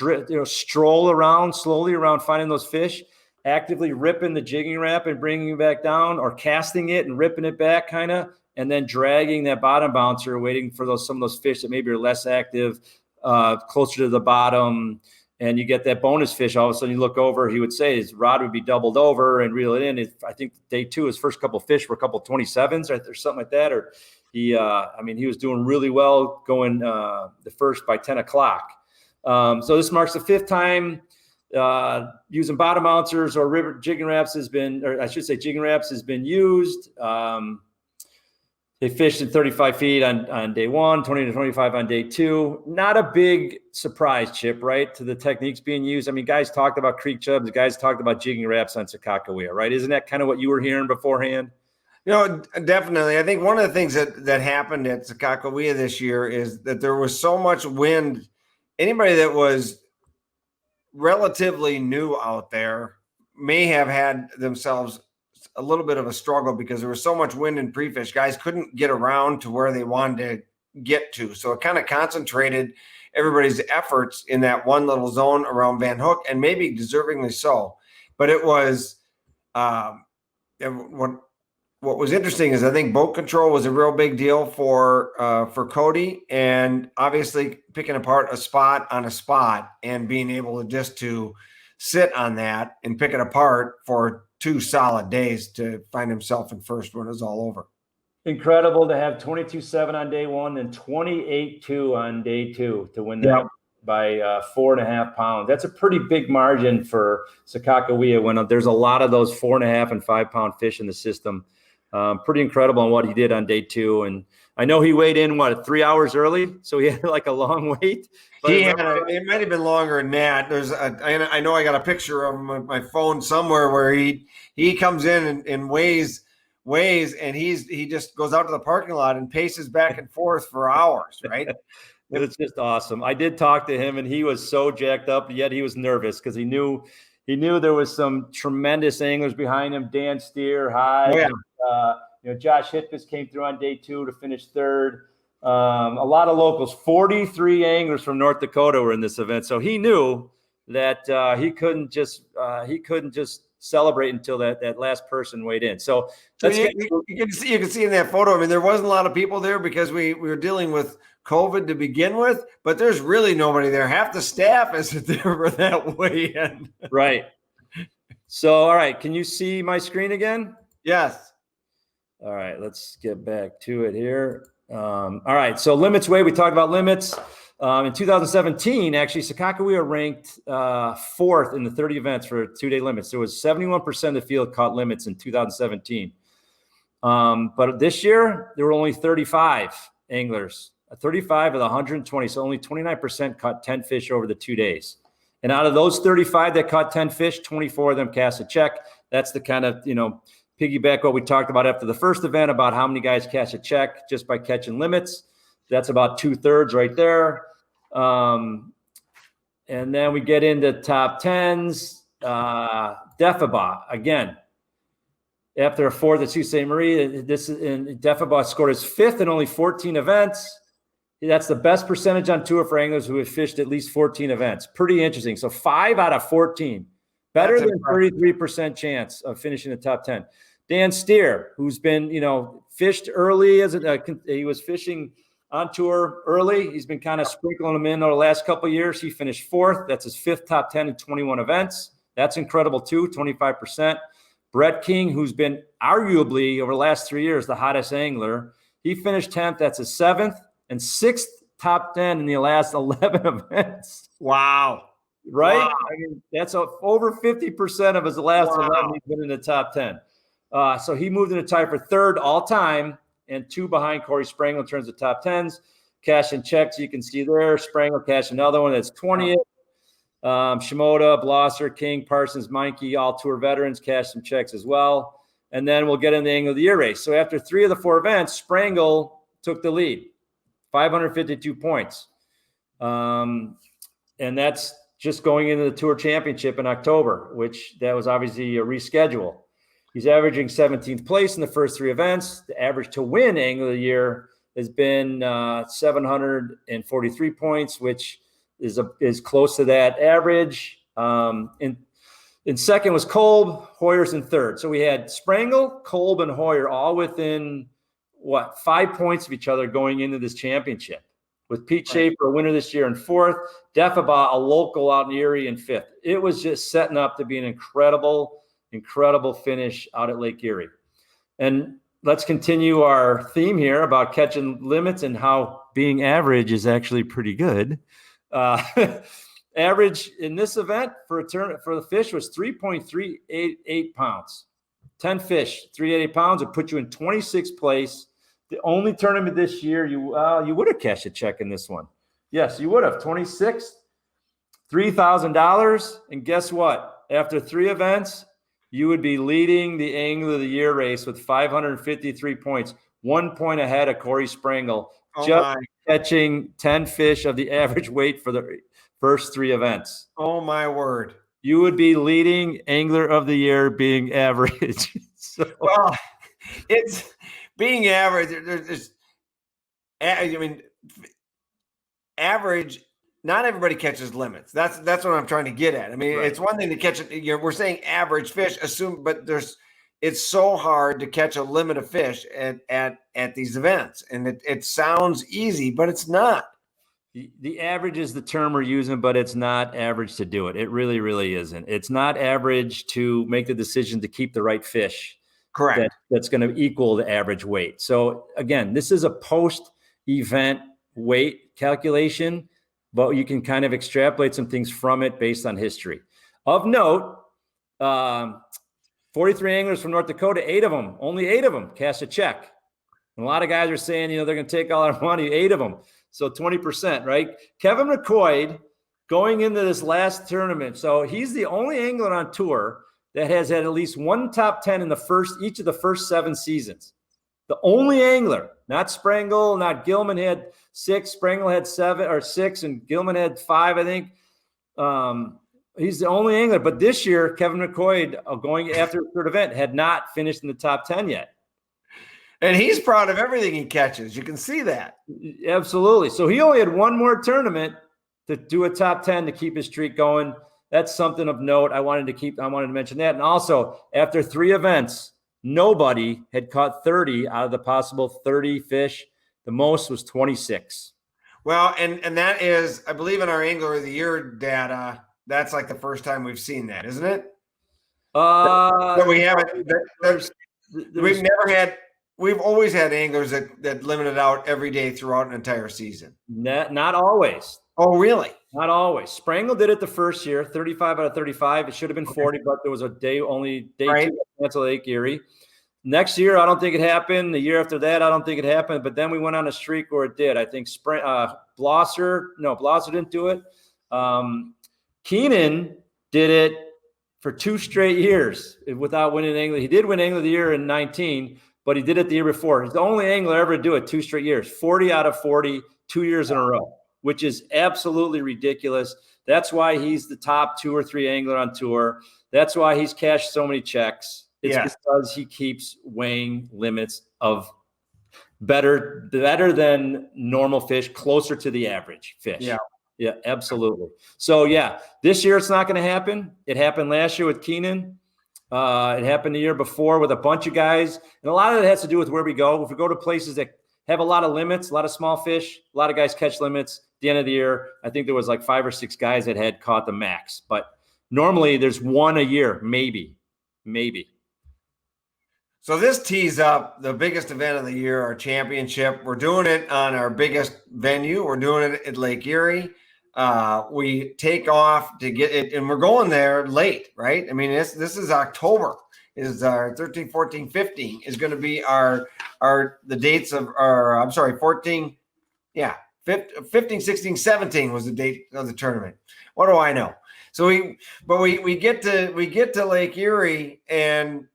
stroll around slowly around finding those fish, actively ripping the jigging wrap and bringing it back down, or casting it and ripping it back kind of, and then dragging that bottom bouncer, waiting for some of those fish that maybe are less active, closer to the bottom. And you get that bonus fish. All of a sudden you look over, he would say his rod would be doubled over and reel it in. I think day 2, his first couple of fish were a couple of 27s or something like that. Or he was doing really well going the first by 10 o'clock. So this marks the 5th time using bottom bouncers or river jigging wraps jigging wraps has been used. They fished at 35 feet on day one, 20 to 25 on day two. Not a big surprise, Chip, right, to the techniques being used. I mean, guys talked about creek chubs. Guys talked about jigging wraps on Sakakawea, right? Isn't that kind of what you were hearing beforehand? Definitely. I think one of the things that happened at Sakakawea this year is that there was so much wind. Anybody that was relatively new out there may have had themselves a little bit of a struggle because there was so much wind in pre-fish. Guys couldn't get around to where they wanted to get to. So it kind of concentrated everybody's efforts in that one little zone around Van Hook, and maybe deservingly so. But it was what was interesting is I think boat control was a real big deal for Cody, and obviously picking apart a spot on a spot and being able to sit on that and pick it apart for 2 solid days to find himself in first when it was all over. Incredible to have 22.7 on day one and 28.2 on day two to win that by 4.5 pounds. That's a pretty big margin for Sakakawea when there's a lot of those 4.5 and 5 pound fish in the system. Pretty incredible on what he did on day two. And I know he weighed in, 3 hours early? So he had like a long wait. But it might have been longer than that. I know I got a picture of him on my phone somewhere where he comes in and weighs, and he just goes out to the parking lot and paces back and forth for hours, right? It's just awesome. I did talk to him, and he was so jacked up, yet he was nervous because he knew there was some tremendous anglers behind him. Dan Steer, Hyde, Josh Hitkus came through on day two to finish third. A lot of locals, 43 anglers from North Dakota were in this event. So he knew that he couldn't just celebrate until that last person weighed in. So you can see in that photo. I mean, there wasn't a lot of people there because we were dealing with COVID to begin with, but there's really nobody there. Half the staff isn't there for that weigh-in. Right. So, all right. Can you see my screen again? Yes. All right. Let's get back to it here. All right. So limits weigh. We talked about limits. In 2017, actually, Sakakawea ranked fourth in the 30 events for 2-day limits. There was 71% of the field caught limits in 2017. But this year, there were only 35 anglers, 35 of the 120. So only 29% caught 10 fish over the 2 days. And out of those 35 that caught 10 fish, 24 of them cast a check. That's the kind of, piggyback what we talked about after the first event about how many guys catch a check just by catching limits. That's about 2/3 right there. And then we get into top 10s. Defaba, again, after a fourth at Sault Ste. Marie, Defaba scored his fifth in only 14 events. That's the best percentage on tour for anglers who have fished at least 14 events. Pretty interesting. So 5 out of 14. Better than 33% chance of finishing the top 10. Dan Steer, who's been, fished early he was fishing on tour early. He's been kind of sprinkling them in over the last couple of years. He finished fourth. That's his fifth top 10 in 21 events. That's incredible too, 25%. Brett King, who's been arguably over the last 3 years the hottest angler, he finished 10th. That's his seventh and sixth top 10 in the last 11 events. Wow. Right? Wow. I mean, that's over 50% of his last 11 he's been in the top 10. So he moved into tie for third all time and 2 behind Corey Sprangel in terms of top 10s. Cash and checks, you can see there. Sprangel cash another one that's 20th. Shimoda, Blosser, King, Parsons, Meinke, all tour veterans cash some checks as well. And then we'll get in the Angler of the Year race. So after 3 of the 4 events, Sprangel took the lead, 552 points. And that's just going into the Tour Championship in October, which that was obviously a reschedule. He's averaging 17th place in the first 3 events. The average to win Angler of the Year has been 743 points, which is close to that average. In second was Kolb, Hoyer's in third. So we had Sprangel, Kolb, and Hoyer all within 5 points of each other going into this championship. With Pete Schaefer, a winner this year, in fourth, Defaba, a local out in Erie, in fifth. It was just setting up to be an incredible finish out at Lake Erie. And let's continue our theme here about catching limits and how being average is actually pretty good. Average in this event for the fish was 3.388 pounds. 10 fish, 388 pounds would put you in 26th place. The only tournament this year, you would have cashed a check in this one. Yes, you would have. 26th, $3,000. And guess what? After 3 events, you would be leading the Angler of the Year race with 553 points, 1 point ahead of Corey Sprangle, catching 10 fish of the average weight for the first 3 events. Oh, my word. You would be leading Angler of the Year being average. Well, it's being average. There's, I mean, average. Not everybody catches limits. That's what I'm trying to get at. I mean, It's one thing to catch it. We're saying average fish. But it's so hard to catch a limit of fish at these events, and it sounds easy, but it's not. The average is the term we're using, but it's not average to do it. It really, really isn't. It's not average to make the decision to keep the right fish. Correct. That's going to equal the average weight. So again, this is a post-event weight calculation, but you can kind of extrapolate some things from it based on history. Of note, 43 anglers from North Dakota, only 8 of them cashed a check. And a lot of guys are saying, they're going to take all our money, 8 of them. So 20%, right? Kevin Mccoy going into this last tournament. So he's the only angler on tour that has had at least one top 10 in each of the first 7 seasons. The only angler, not Sprangle, not Gilman had 6, Sprangle had 7 or 6, and Gilman had 5, I think. He's the only angler. But this year, Kevin Mccoy, going after the third event, had not finished in the top 10 yet. And he's proud of everything he catches. You can see that. Absolutely. So he only had one more tournament to do a top 10 to keep his streak going. That's something of note. I wanted to mention that. And also, after 3 events, nobody had caught 30 out of the possible 30 fish. The most was 26. Well, and that is, I believe in our Angler of the Year data, that's like the first time we've seen that, isn't it? That we haven't. We've never had. We've always had anglers that limited out every day throughout an entire season. Not always. Oh, really? Not always. Sprangle did it the first year, 35 out of 35. It should have been 40, but there was a day 2 at Lake Erie. Next year, I don't think it happened. The year after that, I don't think it happened. But then we went on a streak where it did. I think Blosser didn't do it. Keenan did it for 2 straight years without winning Angler. He did win Angler of the Year in 19, but he did it the year before. He's the only angler ever to do it 2 straight years, 40 out of 40, 2 years in a row, which is absolutely ridiculous. That's why he's the top 2 or 3 angler on tour. That's why he's cashed so many checks. It's because he keeps weighing limits of better than normal fish, closer to the average fish. Yeah, absolutely. So this year it's not going to happen. It happened last year with Keenan. It happened the year before with a bunch of guys. And a lot of it has to do with where we go. If we go to places that have a lot of limits, a lot of small fish, a lot of guys catch limits. At the end of the year, I think there was like 5 or 6 guys that had caught the max. But normally there's 1 a year, maybe. So this tees up the biggest event of the year, our championship. We're doing it on our biggest venue. We're doing it at Lake Erie. We take off to get it, and we're going there late, right? I mean, this is October. Is our 13, 14, 15 is going to be the dates of our, 14. Yeah. 15, 16, 17 was the date of the tournament. What do I know? So we get to Lake Erie, and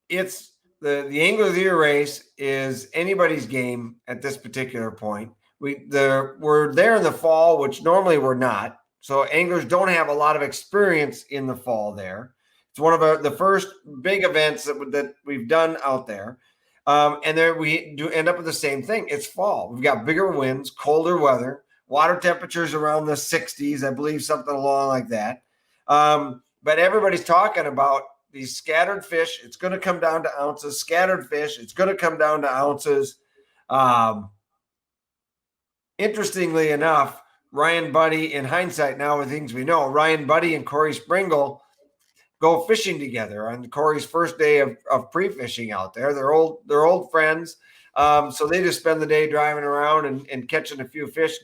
it's the Angler of the Year race is anybody's game at this particular point. We're there in the fall, which normally we're not. So anglers don't have a lot of experience in the fall there. It's one of the first big events that we've done out there. And there we do end up with the same thing. It's fall. We've got bigger winds, colder weather, water temperatures around the 60s, I believe, something along like that. But everybody's talking about these scattered fish. It's going to come down to ounces. Scattered fish. It's going to come down to ounces. Interestingly enough, Ryan Buddy, in hindsight now with things we know, Ryan Buddy and Corey Springle go fishing together on Corey's first day of pre-fishing out there. They're old friends. So they just spend the day driving around and catching a few fish,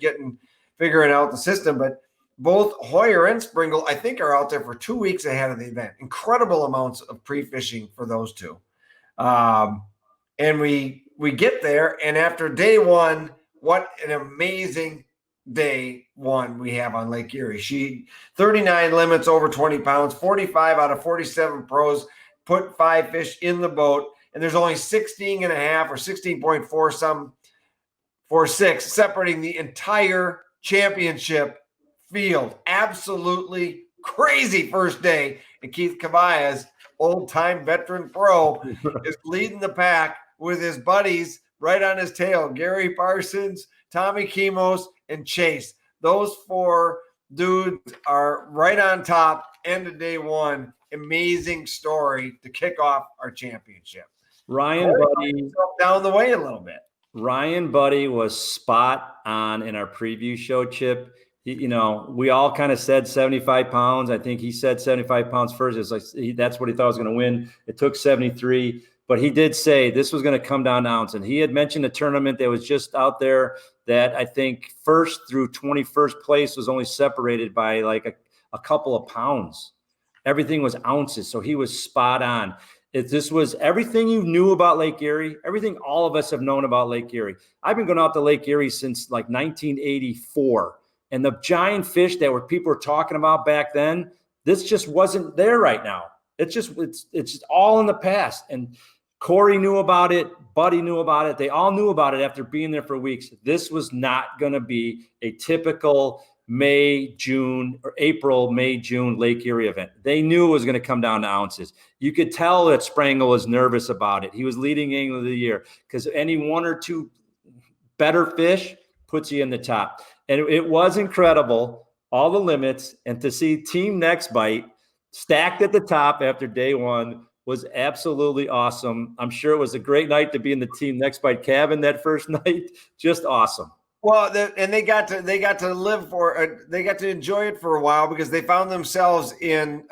figuring out the system. But both Hoyer and Springle, I think, are out there for 2 weeks ahead of the event. Incredible amounts of pre-fishing for those two. And we we get there, and after day one, what an amazing day one we have on Lake Erie. She 39 limits over 20 pounds, 45 out of 47 pros put 5 fish in the boat, and there's only 16 and a half or 16.4 some for 6 separating the entire championship field. Absolutely crazy first day, and Keith Cavaya's old-time veteran pro is leading the pack with his buddies right on his tail, Gary Parsons, Tommy Kimos, and Chase. Those 4 dudes are right on top, end of day one. Amazing story to kick off our championship. Ryan Buddy down the way a little bit. Ryan Buddy was spot on in our preview show, Chip. We all kind of said 75 pounds. I think he said 75 pounds first. It's like that's what he thought was going to win. It took 73, but he did say this was going to come down to ounce. And he had mentioned a tournament that was just out there that I think 1st through 21st place was only separated by like a couple of pounds. Everything was ounces. So he was spot on. This was everything you knew about Lake Erie, everything all of us have known about Lake Erie. I've been going out to Lake Erie since like 1984. And the giant fish that people were talking about back then, this just wasn't there right now. It's just all in the past. And Corey knew about it. Buddy knew about it. They all knew about it after being there for weeks. This was not going to be a typical May, June, or April, May, June Lake Erie event. They knew it was going to come down to ounces. You could tell that Sprangel was nervous about it. He was leading Angler of the Year because any 1 or 2 better fish puts you in the top. And it was incredible, all the limits, and to see Team Next Bite stacked at the top after day one was absolutely awesome. I'm sure it was a great night to be in the Team Next Bite cabin that first night. Just awesome. Well, and they got to live they got to enjoy it for a while because they found themselves in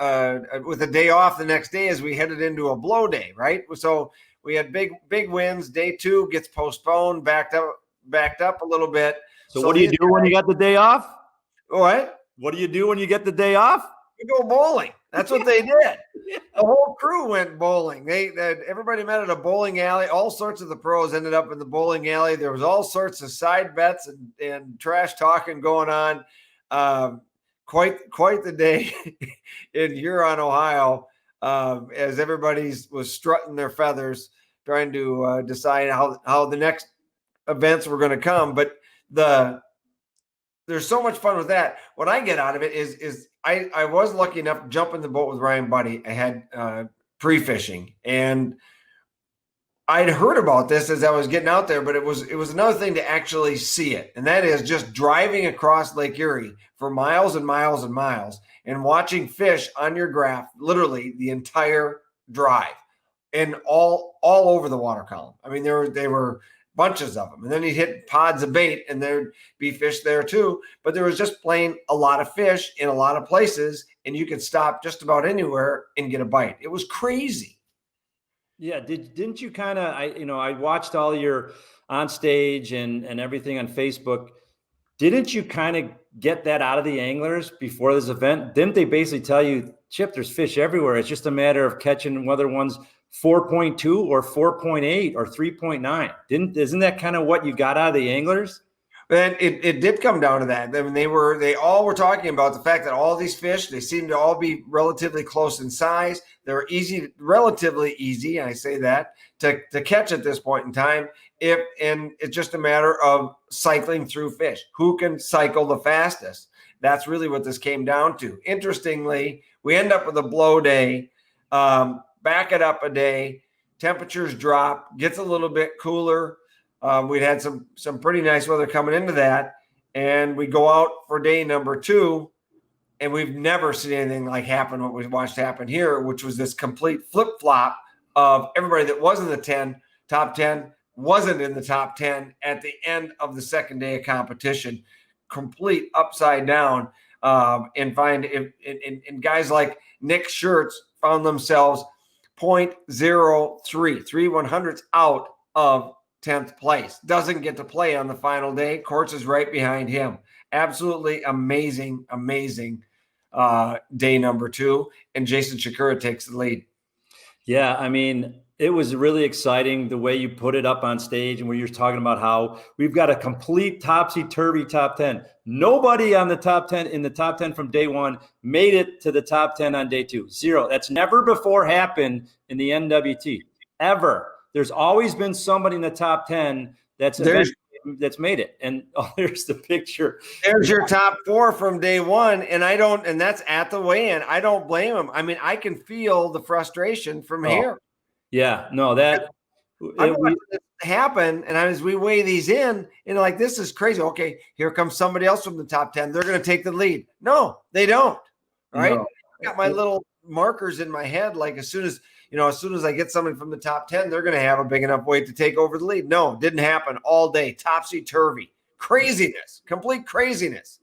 with a day off the next day as we headed into a blow day, right? So we had big wins. Day 2 gets postponed, backed up a little bit. So what do you do when you got the day off? What? What do you do when you get the day off? You go bowling. That's what they did. The whole crew went bowling. Everybody met at a bowling alley. All sorts of the pros ended up in the bowling alley. There was all sorts of side bets and trash talking going on. Quite the day in Huron, Ohio, as everybody was strutting their feathers, trying to decide how the next events were going to come. But there's so much fun with that. What I get out of it is I was lucky enough to jump in the boat with Ryan Buddy. I had pre-fishing, and I'd heard about this as I was getting out there, but it was another thing to actually see it. And that is just driving across Lake Erie for miles and miles and miles and watching fish on your graph, literally the entire drive and all over the water column. I mean, they were bunches of them. And then you'd hit pods of bait and there'd be fish there too. But there was just plain a lot of fish in a lot of places, and you could stop just about anywhere and get a bite. It was crazy. Yeah. Didn't you kind of, I watched all your on stage and everything on Facebook. Didn't you kind of get that out of the anglers before this event? Didn't they basically tell you, Chip, there's fish everywhere. It's just a matter of catching whether one's 4.2 or 4.8 or 3.9. Isn't that kind of what you got out of the anglers? And it did come down to that. I mean, they all were talking about the fact that all these fish, they seem to all be relatively close in size. They're relatively easy, and I say that, to catch at this point in time. And it's just a matter of cycling through fish. Who can cycle the fastest? That's really what this came down to. Interestingly, we end up with a blow day. Back it up a day, temperatures drop, gets a little bit cooler. We'd had some pretty nice weather coming into that, and we go out for day number 2, and we've never seen anything like what we watched happen here, which was this complete flip-flop of everybody that was in the top 10, wasn't in the top 10 at the end of the second day of competition. Complete upside down, and guys like Nick Schertz found themselves 0.03, 3/100ths out of 10th place. Doesn't get to play on the final day. Courts is right behind him. Absolutely amazing day number 2. And Jason Shakura takes the lead. Yeah, I mean, it was really exciting the way you put it up on stage and where you're talking about how we've got a complete topsy-turvy top 10. Nobody on the top 10 in the top 10 from day one made it to the top 10 on day 2. Zero. That's never before happened in the NWT, ever. There's always been somebody in the top 10 that's made it. And there's the picture. There's your top 4 from day one. And that's at the weigh-in. I don't blame them. I mean, I can feel the frustration from here. Yeah, no, that I'm watching this happen, and as we weigh these in, and like, this is crazy. Okay, here comes somebody else from the top 10. They're going to take the lead. No, they don't. Right? No. I got my little markers in my head. Like, as soon as I get somebody from the top 10, they're going to have a big enough weight to take over the lead. No, didn't happen all day. Topsy-turvy. Craziness. Complete craziness.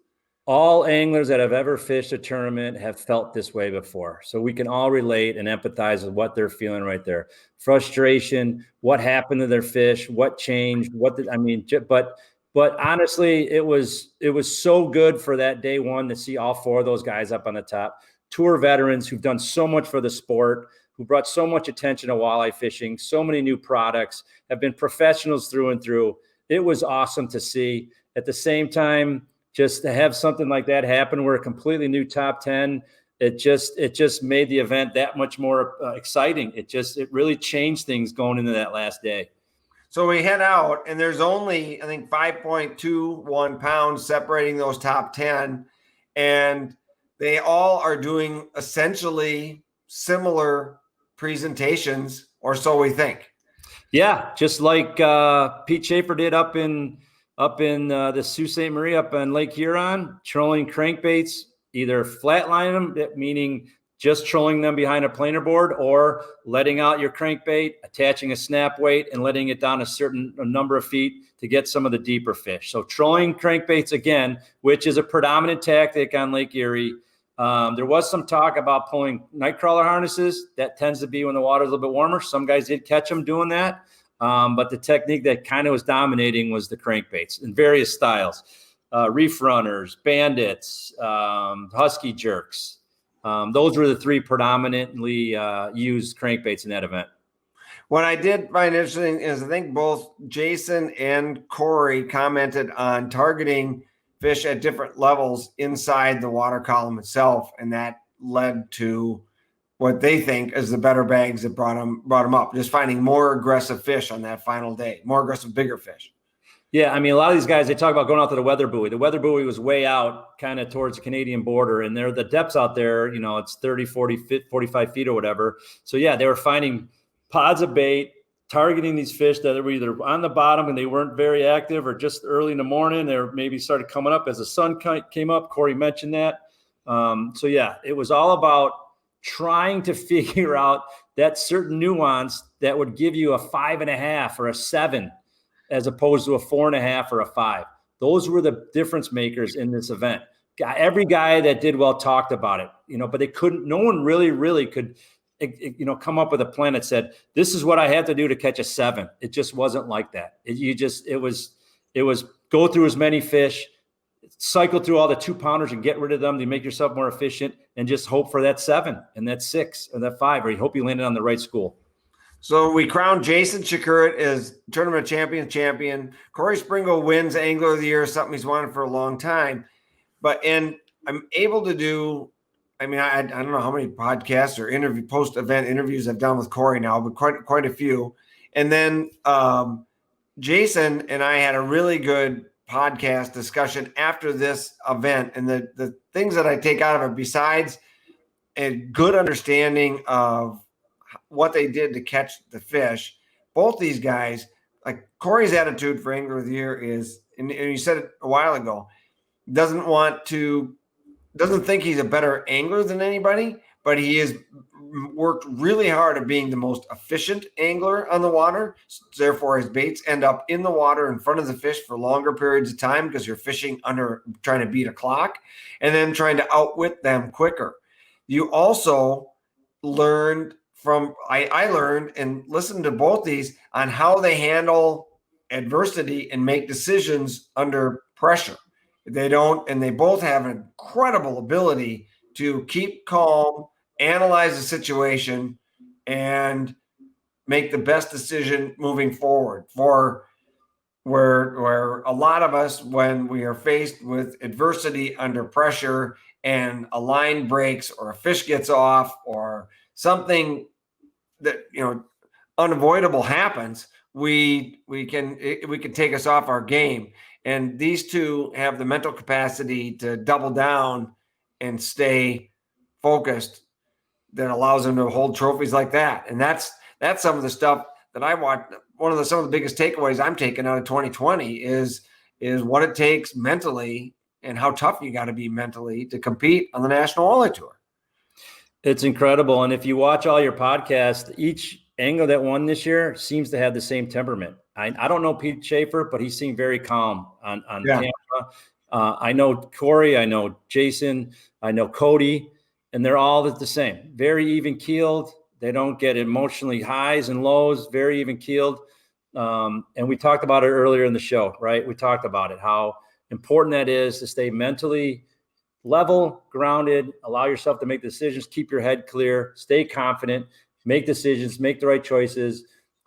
All anglers that have ever fished a tournament have felt this way before. So we can all relate and empathize with what they're feeling right there. Frustration, what happened to their fish, what changed, but honestly, it was so good for that day one to see all 4 of those guys up on the top. Tour veterans who've done so much for the sport, who brought so much attention to walleye fishing, so many new products, have been professionals through and through. It was awesome to see. At the same time, just to have something like that happen, we're a completely new top 10. It just made the event that much more exciting. It really changed things going into that last day. So we head out, and there's only, I think, 5.21 pounds separating those top 10. And they all are doing essentially similar presentations, or so we think. Yeah, just like Pete Schaefer did up in the Sault Ste. Marie up on Lake Huron, trolling crankbaits, either flatlining them, meaning just trolling them behind a planer board, or letting out your crankbait, attaching a snap weight, and letting it down a number of feet to get some of the deeper fish. So trolling crankbaits again, which is a predominant tactic on Lake Erie. There was some talk about pulling night crawler harnesses. That tends to be when the water's a little bit warmer. Some guys did catch them doing that. But the technique that kind of was dominating was the crankbaits in various styles. Reef runners, bandits, husky jerks. Those were the 3 predominantly used crankbaits in that event. What I did find interesting is I think both Jason and Corey commented on targeting fish at different levels inside the water column itself, and that led to what they think is the better bags that brought them up, just finding more aggressive fish on that final day, more aggressive, bigger fish. Yeah, I mean, a lot of these guys, they talk about going out to the weather buoy. The weather buoy was way out kind of towards the Canadian border, and the depths out there, it's 30, 40, 45 feet or whatever. So, yeah, they were finding pods of bait, targeting these fish that were either on the bottom and they weren't very active, or just early in the morning, they maybe started coming up as the sun came up. Corey mentioned that. So, yeah, it was all about trying to figure out that certain nuance that would give you a 5.5 or a 7 as opposed to a 4.5 or a 5. Those were the difference makers in this event. Every guy that did well talked about it, but they couldn't, no one really could, come up with a plan that said, this is what I had to do to catch a 7. It just wasn't like that. It was go through as many fish, cycle through all the 2-pounders and get rid of them to make yourself more efficient, and just hope for that 7 and that 6 and that 5, or you hope you landed on the right school. So we crowned Jason Shakura as tournament champion. Corey Springle wins Angler of the Year, something he's wanted for a long time. And I'm able to do, I don't know how many podcasts or post-event interviews I've done with Corey now, but quite a few. And then Jason and I had a really good podcast discussion after this event, and the things that I take out of it, besides a good understanding of what they did to catch the fish, both these guys, like Corey's attitude for Angler of the Year is, and you said it a while ago, doesn't think he's a better angler than anybody, but he has worked really hard at being the most efficient angler on the water. Therefore, his baits end up in the water in front of the fish for longer periods of time, because you're fishing under, trying to beat a clock, and then trying to outwit them quicker. You also learned I learned and listened to both these on how they handle adversity and make decisions under pressure. They both have an incredible ability to keep calm, analyze the situation, and make the best decision moving forward. For where a lot of us, when we are faced with adversity under pressure and a line breaks or a fish gets off or something that, unavoidable happens, it can take us off our game. And these two have the mental capacity to double down and stay focused that allows them to hold trophies like that. And that's some of the stuff that I want. Some of the biggest takeaways I'm taking out of 2020 is what it takes mentally and how tough you got to be mentally to compete on the National Walleye Tour. It's incredible. And if you watch all your podcasts, each angler that won this year seems to have the same temperament. I don't know Pete Schaefer, but he seemed very calm on camera. I know Corey, I know Jason, I know Cody, and they're all the same. Very even keeled. They don't get emotionally highs and lows, very even keeled. And we talked about it earlier in the show, right? We talked about it, how important that is to stay mentally level, grounded, allow yourself to make decisions, keep your head clear, stay confident, make decisions, make the right choices,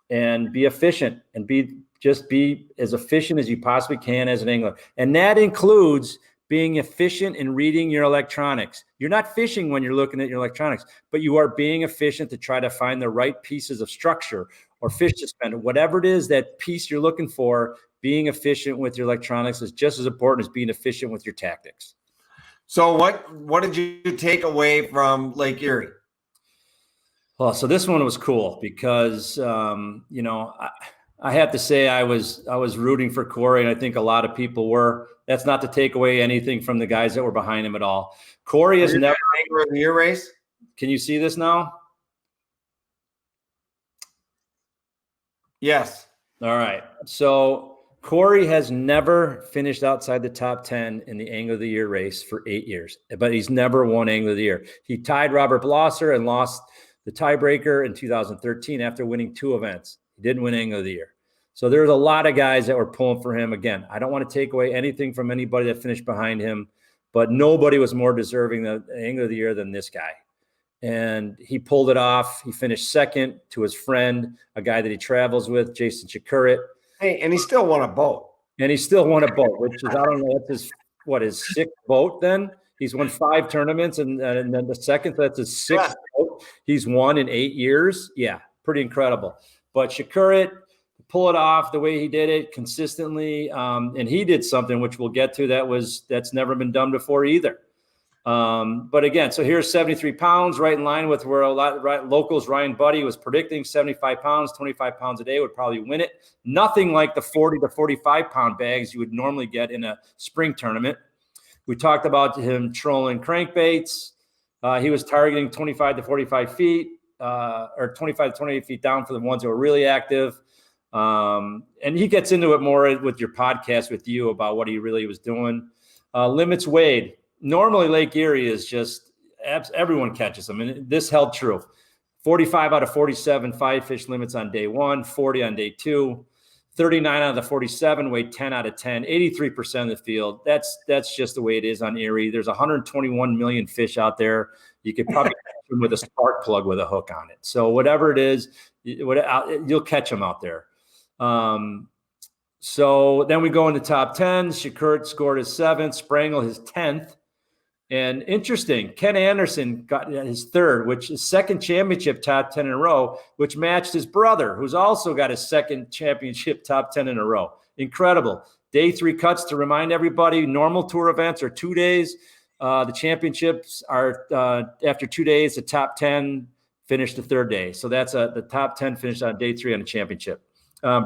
and be efficient and be as efficient as you possibly can as an angler. And that includes being efficient in reading your electronics. You're not fishing when you're looking at your electronics, but you are being efficient to try to find the right pieces of structure or fish suspender, whatever it is, that piece you're looking for. Being efficient with your electronics is just as important as being efficient with your tactics. So what did you take away from Lake Erie? Well, so this one was cool because, I have to say I was rooting for Corey, and I think a lot of people were. That's not to take away anything from the guys that were behind him at all. Corey is never Angler of the Year race. Can you see this now? Yes. All right. So Corey has never finished outside the top 10 in the Angler of the Year race for 8 years, but he's never won Angler of the Year. He tied Robert Blosser and lost the tiebreaker in 2013 after winning 2 events. He didn't win Angler of the Year. So there's a lot of guys that were pulling for him. Again, I don't want to take away anything from anybody that finished behind him, but nobody was more deserving of the Angler of the Year than this guy. And he pulled it off. He finished second to his friend, a guy that he travels with, Jason Shakura. Hey, and he still won a boat. Which is, I don't know, that's his 6th boat then? He's won 5 tournaments, and then the second, that's his 6th boat he's won in 8 years. Yeah, pretty incredible. But Shakura, pull it off the way he did it consistently. And he did something which we'll get to that's never been done before either. But again, so here's 73 pounds, right in line with where locals Ryan Buddy was predicting. 75 pounds, 25 pounds a day would probably win it. Nothing like the 40 to 45 pound bags you would normally get in a spring tournament. We talked about him trolling crankbaits. He was targeting 25 to 45 feet, or 25 to 28 feet down for the ones that were really active. And he gets into it more with your podcast with you about what he really was doing. Limits weighed. Normally Lake Erie is just everyone catches them, and this held true. 45 out of 47 5 fish limits on day 1, 40 on day 2, 39 out of the 47 weighed 10 out of 10, 83% of the field. That's just the way it is on Erie. There's 121 million fish out there. You could probably catch them with a spark plug with a hook on it. So whatever it is, you'll catch them out there. So then we go in the top 10. Shakura scored his 7th, Sprangle his 10th. And interesting, Ken Anderson got his 3rd, which is 2nd championship top 10 in a row, which matched his brother, who's also got his 2nd championship top 10 in a row. Incredible. Day 3 cuts, to remind everybody, normal tour events are 2 days. The championships are after 2 days. The top 10 finish the 3rd day. So that's the top 10 finished on day 3 on the championship.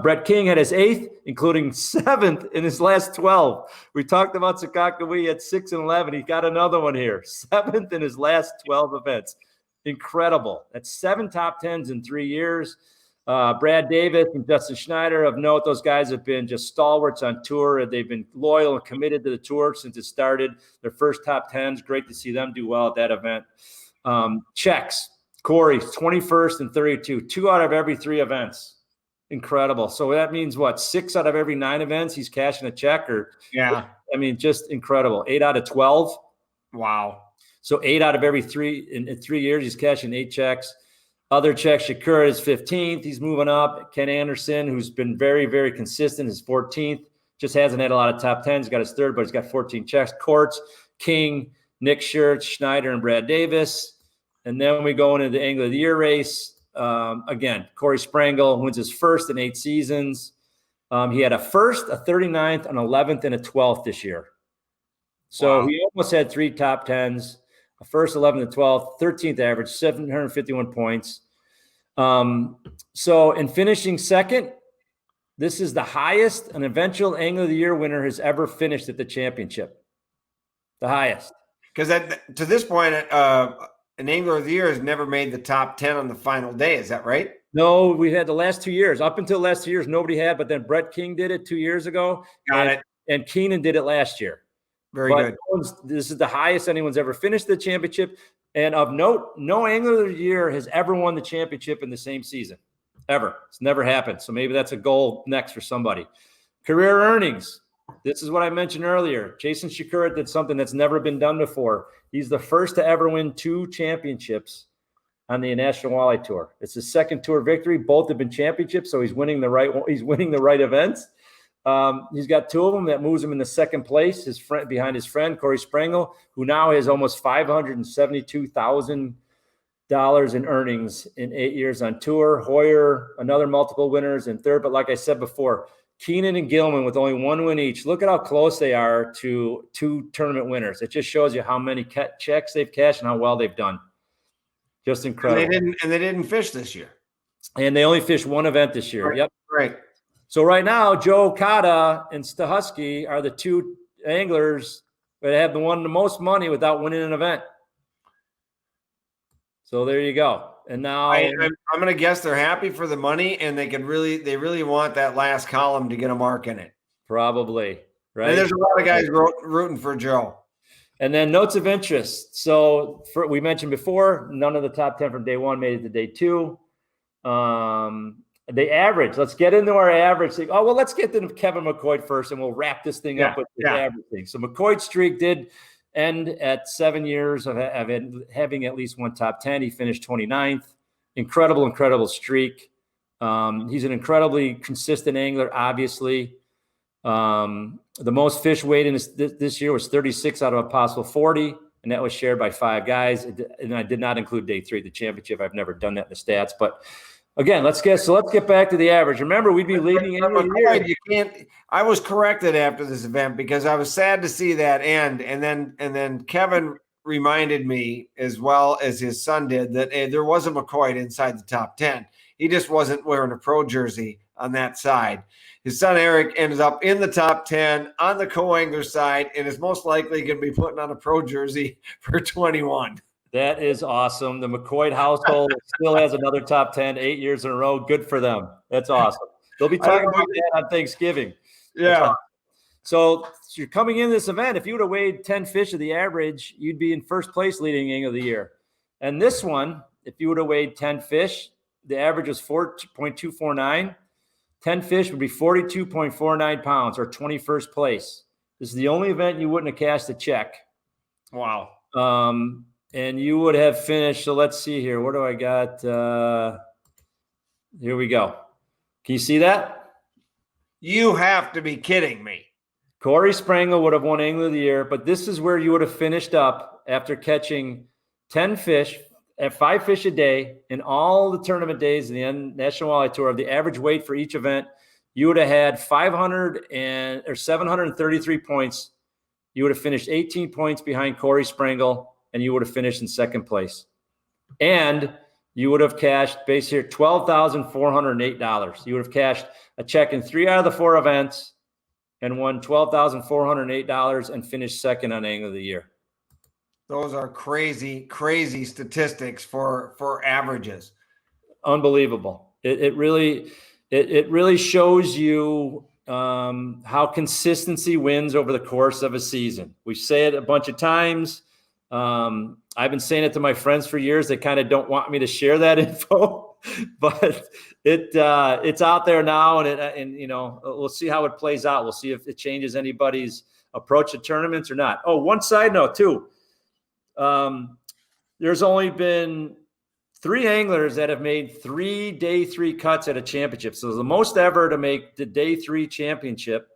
Brett King had his 8th, including 7th in his last 12. We talked about Sakakawee at 6 and 11. He got another one here, 7th in his last 12 events. Incredible. That's 7 top 10s in 3 years. Brad Davis and Justin Schneider, of note, those guys have been just stalwarts on tour. They've been loyal and committed to the tour since it started. Their first top 10s. Great to see them do well at that event. Checks. Corey, 21st and 32. 2 out of every 3 events. Incredible. So that means what? 6 out of every 9 events he's cashing a check, or just incredible. 8 out of 12. Wow. So 8 out of every 3 in 3 years he's cashing 8 checks. Other checks, Shakura is 15th. He's moving up. Ken Anderson, who's been very, very consistent, is 14th. Just hasn't had a lot of top 10s. He's got his third, but he's got 14 checks. Courts, King, Nick Schertz, Schneider, and Brad Davis. And then we go into the Angler of the Year race. Again, Corey Sprengel wins his first in 8 seasons. He had a first, a 39th, an 11th, and a 12th this year. So he almost had 3 top 10s, a first, 11th, and 12th, 13th average, 751 points. So in finishing second, this is the highest an eventual Angler of the Year winner has ever finished at the championship. The highest. Because to this point, an Angler of the Year has never made the top 10 on the final day. Is that right? No, we had the last 2 years. Up until the last 2 years, nobody had, but then Brett King did it 2 years ago. Got it. And Keenan did it last year. Very good. This is the highest anyone's ever finished the championship. And of note, no Angler of the Year has ever won the championship in the same season. Ever. It's never happened. So maybe that's a goal next for somebody. Career earnings. This is what I mentioned earlier. Jason Shakura did something that's never been done before. He's the first to ever win 2 championships on the National Walleye Tour. It's his second tour victory. Both have been championships, so he's winning the right events. He's got 2 of them that moves him in the second place. His friend behind his friend Corey Sprengel, who now has almost $572,000 in earnings in 8 years on tour. Hoyer, another multiple winners in third. But like I said before, Keenan and Gilman with only 1 win each. Look at how close they are to 2 tournament winners. It just shows you how many checks they've cashed and how well they've done. Just incredible. And they didn't fish this year. And they only fished 1 event this year. Right. Yep. Right. So right now, Joe Okada and Stahusky are the 2 anglers that have won the most money without winning an event. So there you go. And now I'm going to guess they're happy for the money, and they really want that last column to get a mark in it. Probably, right? And there's a lot of guys rooting for Joe. And then notes of interest. So we mentioned before, none of the top 10 from day 1 made it to day 2. The average. Let's get into our average thing. Oh, well, let's get to Kevin Mccoy first, and we'll wrap this thing up with the average thing. So Mccoyd's streak did end at 7 years of having at least 1 top 10. He finished 29th. Incredible streak. He's an incredibly consistent angler, obviously. The most fish weighed in this year was 36 out of a possible 40, and that was shared by 5 guys. And I did not include day 3, the championship. I've never done that in the stats, but again, let's get back to the average. Remember, we'd be leading in the year. You can't. I was corrected after this event because I was sad to see that end, and then Kevin reminded me, as well as his son did, that there was a Mccoy inside the top 10. He just wasn't wearing a pro jersey on that side. His son Eric ended up in the top 10 on the co-angler side, and is most likely going to be putting on a pro jersey for 21. That is awesome. The Mccoy household still has another top 10, 8 years in a row. Good for them. That's awesome. They'll be talking about that on Thanksgiving. Yeah. Awesome. So you're coming in this event. If you would have weighed 10 fish of the average, you'd be in first place leading Angler of the Year. And this one, if you would have weighed 10 fish, the average was 4.249. 10 fish would be 42.49 pounds, or 21st place. This is the only event you wouldn't have cashed a check. Wow. And you would have finished. So let's see here. What do I got? Here we go. Can you see that? You have to be kidding me. Corey Sprengel would have won Angler of the Year, but this is where you would have finished up after catching 10 fish at 5 fish a day in all the tournament days in the National Walleye Tour. Of the average weight for each event, you would have had 733 points. You would have finished 18 points behind Corey Sprengel, and you would have finished in second place. And you would have cashed base here $12,408. You would have cashed a check in 3 out of the 4 events and won $12,408 and finished second on Angler of the Year. Those are crazy statistics for averages. Unbelievable. It really shows you how consistency wins over the course of a season. We say it a bunch of times. I've been saying it to my friends for years. They kind of don't want me to share that info, but it's out there now, and you know, we'll see how it plays out. We'll see if it changes anybody's approach to tournaments or not. Oh, one side note too. There's only been 3 anglers that have made 3 day 3 cuts at a championship. So the most ever to make the day 3 championship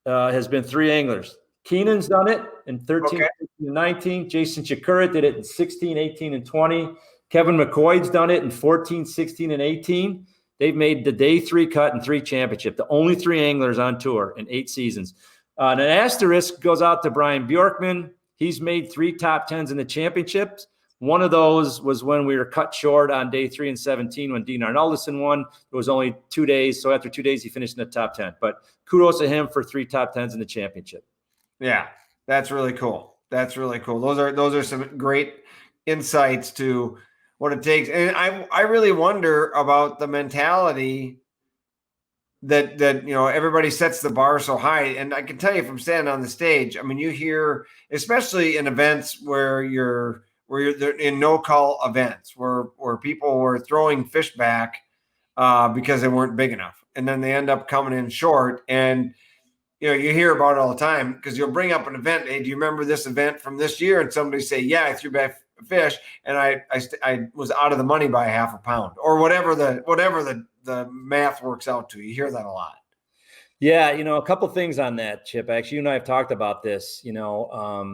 has been 3 anglers. Keenan's done it in 13, 15, and 19. Jason Shakura did it in 16, 18, and 20. Kevin Mccoyd's done it in 14, 16, and 18. They've made the day 3 cut in 3 championship. The only 3 anglers on tour in 8 seasons. And an asterisk goes out to Brian Bjorkman. He's made 3 top 10s in the championships. One of those was when we were cut short on day 3 and 17 when Dean Arnoldson won. It was only 2 days. So after 2 days, he finished in the top 10. But kudos to him for 3 top 10s in the championship. Yeah, that's really cool. That's really cool. Those are some great insights to what it takes. And I really wonder about the mentality that everybody sets the bar so high. And I can tell you from standing on the stage, I mean, you hear, especially in events where you're in no call events where people were throwing fish back because they weren't big enough, and then they end up coming in short. And you hear about it all the time because you'll bring up an event. Hey, do you remember this event from this year? And somebody say, yeah, I threw back a fish and I was out of the money by half a pound, or whatever the math works out to. You hear that a lot. Yeah. A couple things on that, Chip. Actually, you and I have talked about this, a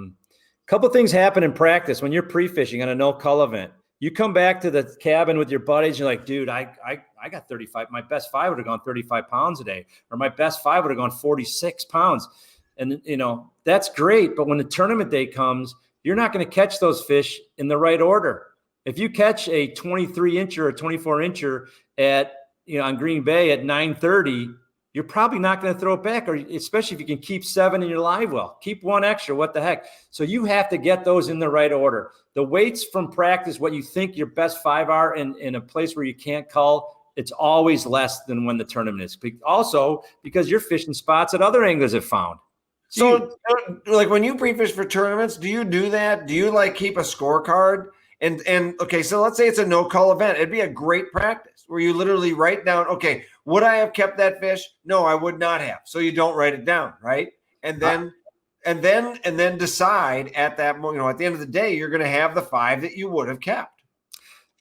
couple things happen in practice when you're pre-fishing on a no cull event. You come back to the cabin with your buddies. You're like, dude, I got 35. My best 5 would have gone 35 pounds a day, or my best 5 would have gone 46 pounds. And, that's great. But when the tournament day comes, you're not going to catch those fish in the right order. If you catch a 23 incher or 24 incher on Green Bay at 9:30, you're probably not going to throw it back, or especially if you can keep 7 in your live well. Keep 1 extra. What the heck? So you have to get those in the right order. The weights from practice, what you think your best 5 are in a place where you can't cull, it's always less than when the tournament is. Also, because you're fishing spots that other anglers have found. So, like when you pre-fish for tournaments, do you do that? Do you keep a scorecard? And okay, so let's say it's a no-call event. It'd be a great practice where you literally write down, okay, would I have kept that fish? No, I would not have. So you don't write it down, right? And then decide at that moment, at the end of the day, you're going to have the 5 that you would have kept.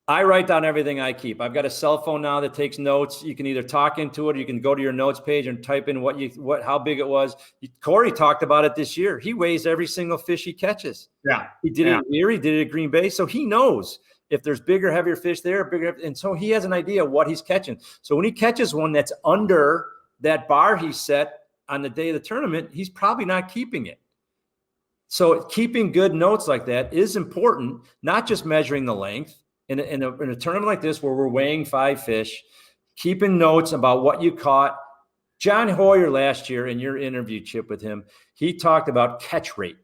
I write down everything I keep. I've got a cell phone now that takes notes. You can either talk into it, or you can go to your notes page and type in how big it was. Corey talked about it this year. He weighs every single fish he catches. Yeah. He did it at Erie, did it at Green Bay. So he knows if there's bigger, heavier fish there, and so he has an idea of what he's catching. So when he catches one that's under that bar he set on the day of the tournament, he's probably not keeping it. So keeping good notes like that is important, not just measuring the length. In a tournament like this where we're weighing 5 fish, keeping notes about what you caught. John Hoyer last year in your interview, Chip, with him, he talked about catch rate.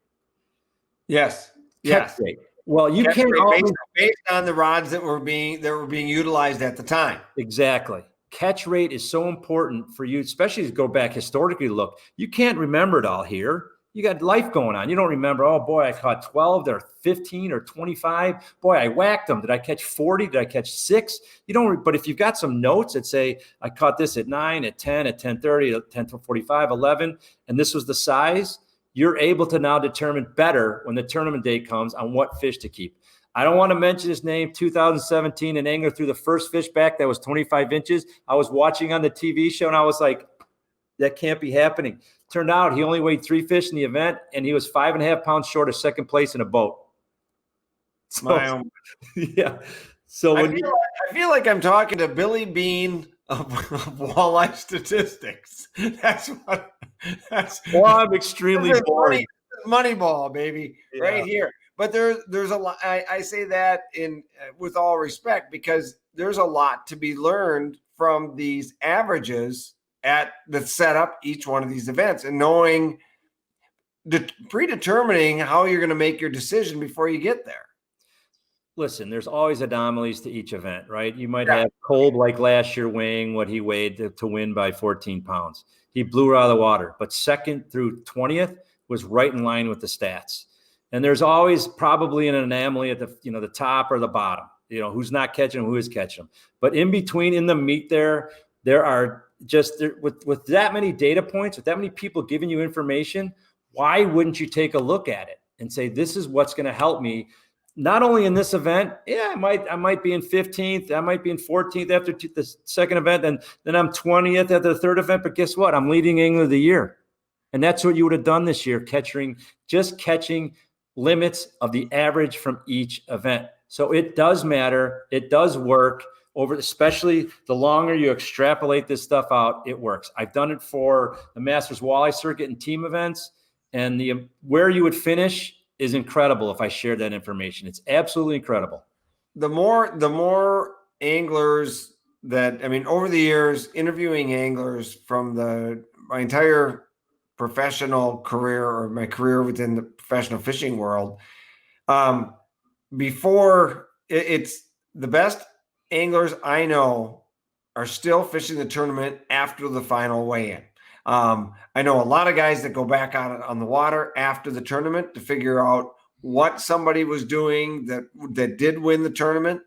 Yes. Catch rate. Well, you can't always based on the rods that were being utilized at the time. Exactly. Catch rate is so important for you, especially to go back historically. Look, you can't remember it all here. You got life going on. You don't remember, oh boy, I caught 12 or 15 or 25. Boy, I whacked them. Did I catch 40? Did I catch 6? You don't, but if you've got some notes that say, I caught this at 9, at 10, at 10:30, at 10:45, 11, and this was the size, you're able to now determine better when the tournament day comes on what fish to keep. I don't want to mention his name. 2017, an angler threw the first fish back that was 25 inches. I was watching on the TV show, and I was like, that can't be happening. Turned out he only weighed 3 fish in the event, and he was 5.5 pounds short of second place in a boat. So, yeah. So I feel like I'm talking to Billy Bean of walleye statistics. Well, I'm extremely boring. Moneyball, baby, yeah. Right here. But there's a lot. I say that with all respect, because there's a lot to be learned from these averages that set up each one of these events, and predetermining how you're going to make your decision before you get there. Listen, there's always anomalies to each event, right? You might have Kolb like last year weighing what he weighed to win by 14 pounds. He blew her out of the water, but 2nd through 20th was right in line with the stats. And there's always probably an anomaly at the top or the bottom, who's not catching them, who is catching them. But in between, in the meat there are just with that many data points, with that many people giving you information, why wouldn't you take a look at it and say, this is what's going to help me not only in this event, I might be in 15th, I might be in 14th after the second event, and then I'm 20th at the third event. But guess what? I'm leading Angler of the Year. And that's what you would have done this year, catching limits of the average from each event. So it does matter. It does work over, especially the longer you extrapolate this stuff out, it works. I've done it for the Masters Walleye Circuit and team events, and where you would finish is incredible if I shared that information. It's absolutely incredible. The more anglers that, I mean, over the years, interviewing anglers from my entire professional career, or my career within the professional fishing world, before it's the best anglers I know are still fishing the tournament after the final weigh-in. I know a lot of guys that go back out on the water after the tournament to figure out what somebody was doing that did win the tournament.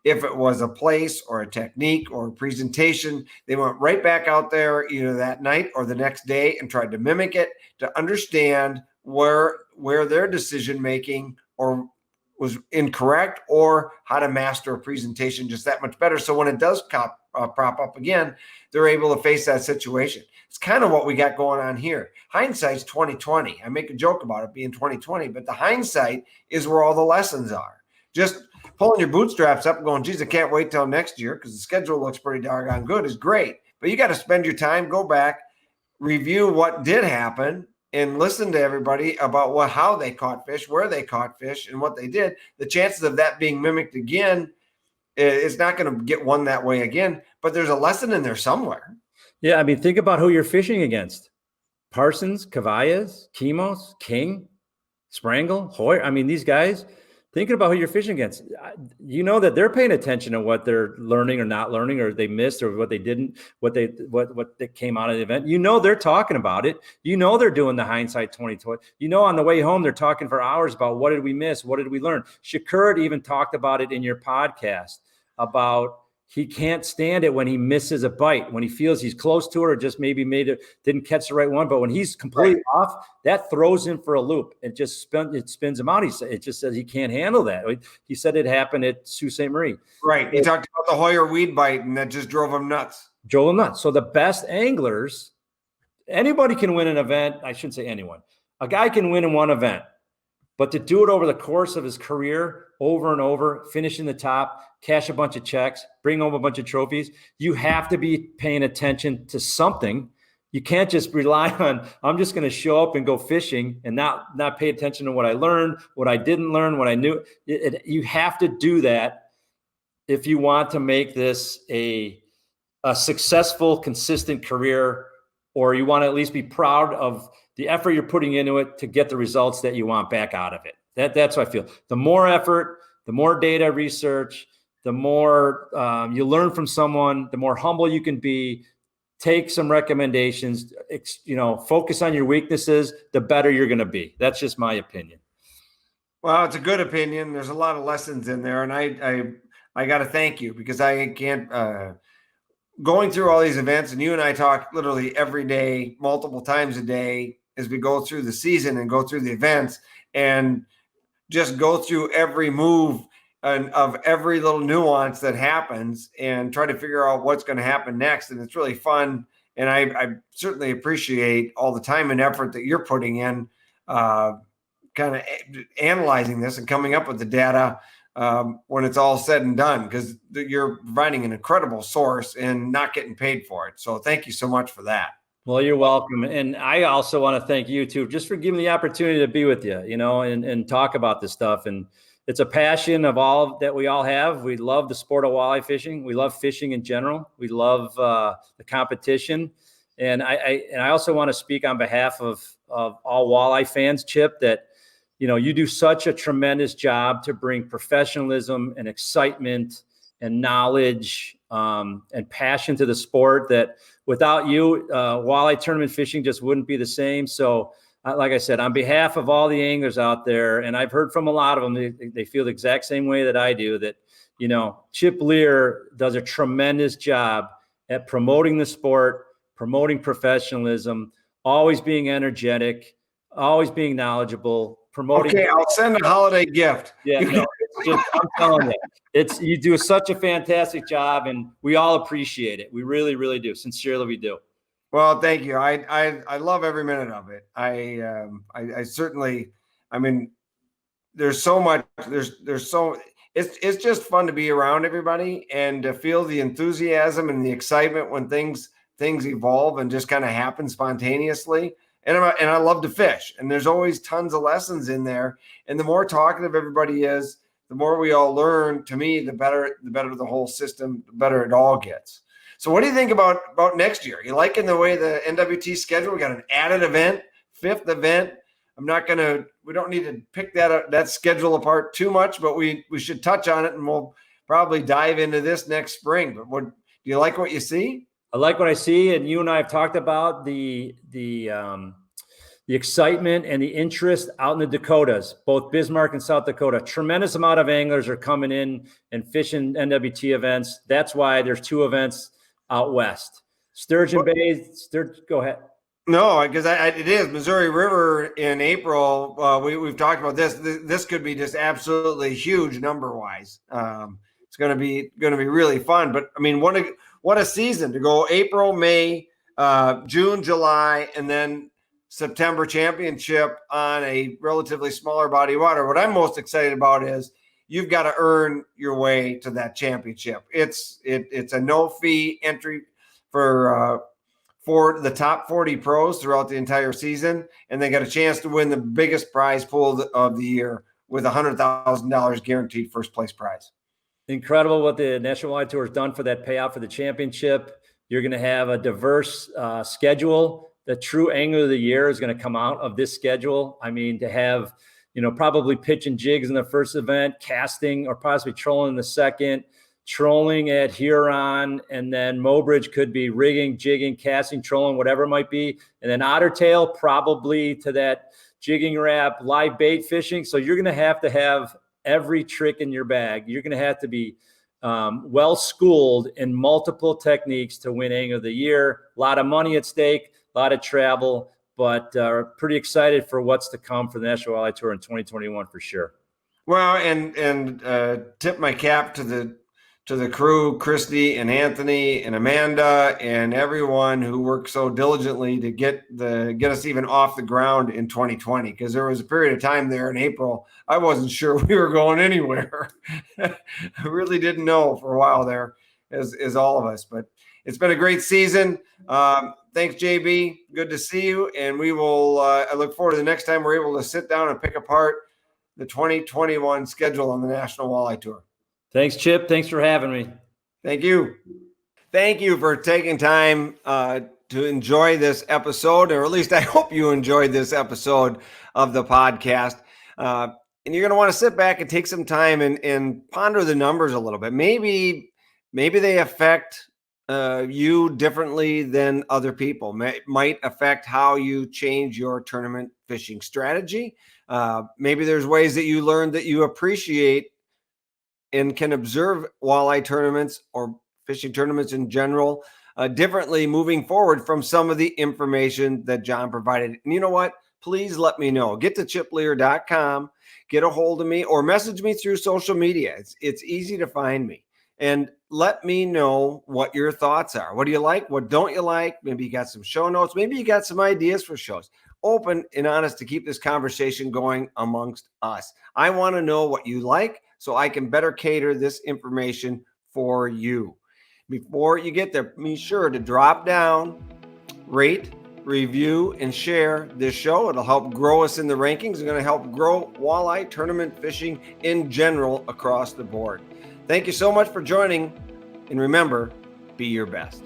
If it was a place or a technique or a presentation, they went right back out there either that night or the next day and tried to mimic it to understand where their decision making or was incorrect, or how to master a presentation just that much better. So when it does prop up again, they're able to face that situation. It's kind of what we got going on here. Hindsight's 2020. I make a joke about it being 2020, but the hindsight is where all the lessons are. Just pulling your bootstraps up and going, geez, I can't wait till next year because the schedule looks pretty doggone good is great. But you got to spend your time, go back, review what did happen, and listen to everybody about how they caught fish, where they caught fish, and what they did. The chances of that being mimicked again, it's not going to get one that way again, but there's a lesson in there somewhere. Yeah, I mean, think about who you're fishing against. Parsons, Cavallas, Kimos, King, Sprangle, Hoyer. I mean, these guys, thinking about who you're fishing against, you know that they're paying attention to what they're learning or not learning, or they missed, or what they didn't, what came out of the event. You know they're talking about it. You know they're doing the hindsight 2020. You know on the way home they're talking for hours about what did we miss, what did we learn. Shakura even talked about it in your podcast about he can't stand it when he misses a bite, when he feels he's close to it or just maybe didn't catch the right one. But when he's completely off, that throws him for a loop. It just spins him out. It just says he can't handle that. He said it happened at Sault Ste. Marie. Right. He talked about the Hoyer weed bite, and that just drove him nuts. Drove him nuts. So the best anglers, anybody can win an event. I shouldn't say anyone. A guy can win in one event. But to do it over the course of his career, over and over, finish in the top, cash a bunch of checks, bring home a bunch of trophies, you have to be paying attention to something. You can't just rely on, I'm just going to show up and go fishing and not pay attention to what I learned, what I didn't learn, what I knew. You have to do that if you want to make this a successful, consistent career, or you want to at least be proud of the effort you're putting into it to get the results that you want back out of it. That's what I feel. The more effort, the more data research, the more you learn from someone, the more humble you can be, take some recommendations, focus on your weaknesses, the better you're going to be. That's just my opinion. Well, it's a good opinion. There's a lot of lessons in there. And I got to thank you, because I can't, going through all these events, and you and I talk literally every day, multiple times a day, as we go through the season and go through the events and just go through every move and of every little nuance that happens and try to figure out what's going to happen next. And it's really fun. And I certainly appreciate all the time and effort that you're putting in, kind of analyzing this and coming up with the data when it's all said and done, because you're providing an incredible source and not getting paid for it. So thank you so much for that. Well, you're welcome. And I also want to thank you too, just for giving me the opportunity to be with you, and talk about this stuff. And it's a passion of all that we all have. We love the sport of walleye fishing. We love fishing in general. We love the competition. And I also want to speak on behalf of all walleye fans, Chip, that, you do such a tremendous job to bring professionalism and excitement and knowledge and passion to the sport, that without you, walleye tournament fishing just wouldn't be the same. So like I said, on behalf of all the anglers out there, and I've heard from a lot of them, they feel the exact same way that I do, that, Chip Leer does a tremendous job at promoting the sport, promoting professionalism, always being energetic, always being knowledgeable, promoting. Okay, I'll send a holiday gift. Yeah, no, it's just, I'm telling you, you do such a fantastic job, and we all appreciate it. We really, really do. Sincerely, we do. Well, thank you. I love every minute of it. I certainly, I mean, there's so much, there's so, it's just fun to be around everybody and to feel the enthusiasm and the excitement when things evolve and just kind of happen spontaneously. And I love to fish, and there's always tons of lessons in there. And the more talkative everybody is, the more we all learn. To me, the better the whole system, the better it all gets. So what do you think about next year? You liking the way the NWT schedule? We got an added event, 5th event. We don't need to pick that schedule apart too much, but we should touch on it, and we'll probably dive into this next spring. But do you like what you see? I like what I see, and you and I have talked about the excitement and the interest out in the Dakotas, both Bismarck and South Dakota. Tremendous amount of anglers are coming in and fishing NWT events. That's why there's 2 events out west. Sturgeon Bay. Go ahead. No, because it is Missouri River in April. We've talked about this. This could be just absolutely huge number wise. It's going to be really fun. But I mean, what a season to go April, May, June, July, and then September championship on a relatively smaller body of water. What I'm most excited about is you've got to earn your way to that championship. It's a no fee entry for the top 40 pros throughout the entire season, and they got a chance to win the biggest prize pool of the year with $100,000 guaranteed first place prize. Incredible what the National Walleye Tour has done for that payout for the championship. You're going to have a diverse schedule. The true angler of the year is going to come out of this schedule. I mean, to have, probably pitch and jigs in the first event, casting or possibly trolling in the second, trolling at Huron, and then Mobridge could be rigging, jigging, casting, trolling, whatever it might be. And then Ottertail probably to that jigging wrap, live bait fishing. So you're going to have every trick in your bag. You're going to have to be well schooled in multiple techniques to win Angler of the Year. A lot of money at stake, a lot of travel, but pretty excited for what's to come for the National Walleye Tour in 2021 for sure. Well, and tip my cap to the crew, Christy and Anthony and Amanda and everyone who worked so diligently to get us even off the ground in 2020, because there was a period of time there in April I wasn't sure we were going anywhere. I really didn't know for a while there, as all of us. But it's been a great season. Thanks, JB. Good to see you. And we will. I look forward to the next time we're able to sit down and pick apart the 2021 schedule on the National Walleye Tour. Thanks, Chip. Thanks for having me. Thank you. Thank you for taking time to enjoy this episode, or at least I hope you enjoyed this episode of the podcast. And you're going to want to sit back and take some time and ponder the numbers a little bit. Maybe they affect you differently than other people. Might affect how you change your tournament fishing strategy. Maybe there's ways that you learn that you appreciate and can observe walleye tournaments or fishing tournaments in general differently moving forward from some of the information that John provided. And you know what? Please let me know. Get to chipleer.com, get a hold of me, or message me through social media. It's easy to find me. And let me know what your thoughts are. What do you like? What don't you like? Maybe you got some show notes. Maybe you got some ideas for shows. Open and honest to keep this conversation going amongst us. I want to know what you like so I can better cater this information for you. Before you get there, be sure to drop down, rate, review, and share this show. It'll help grow us in the rankings. It's going to help grow walleye tournament fishing in general across the board. Thank you so much for joining. And remember, be your best.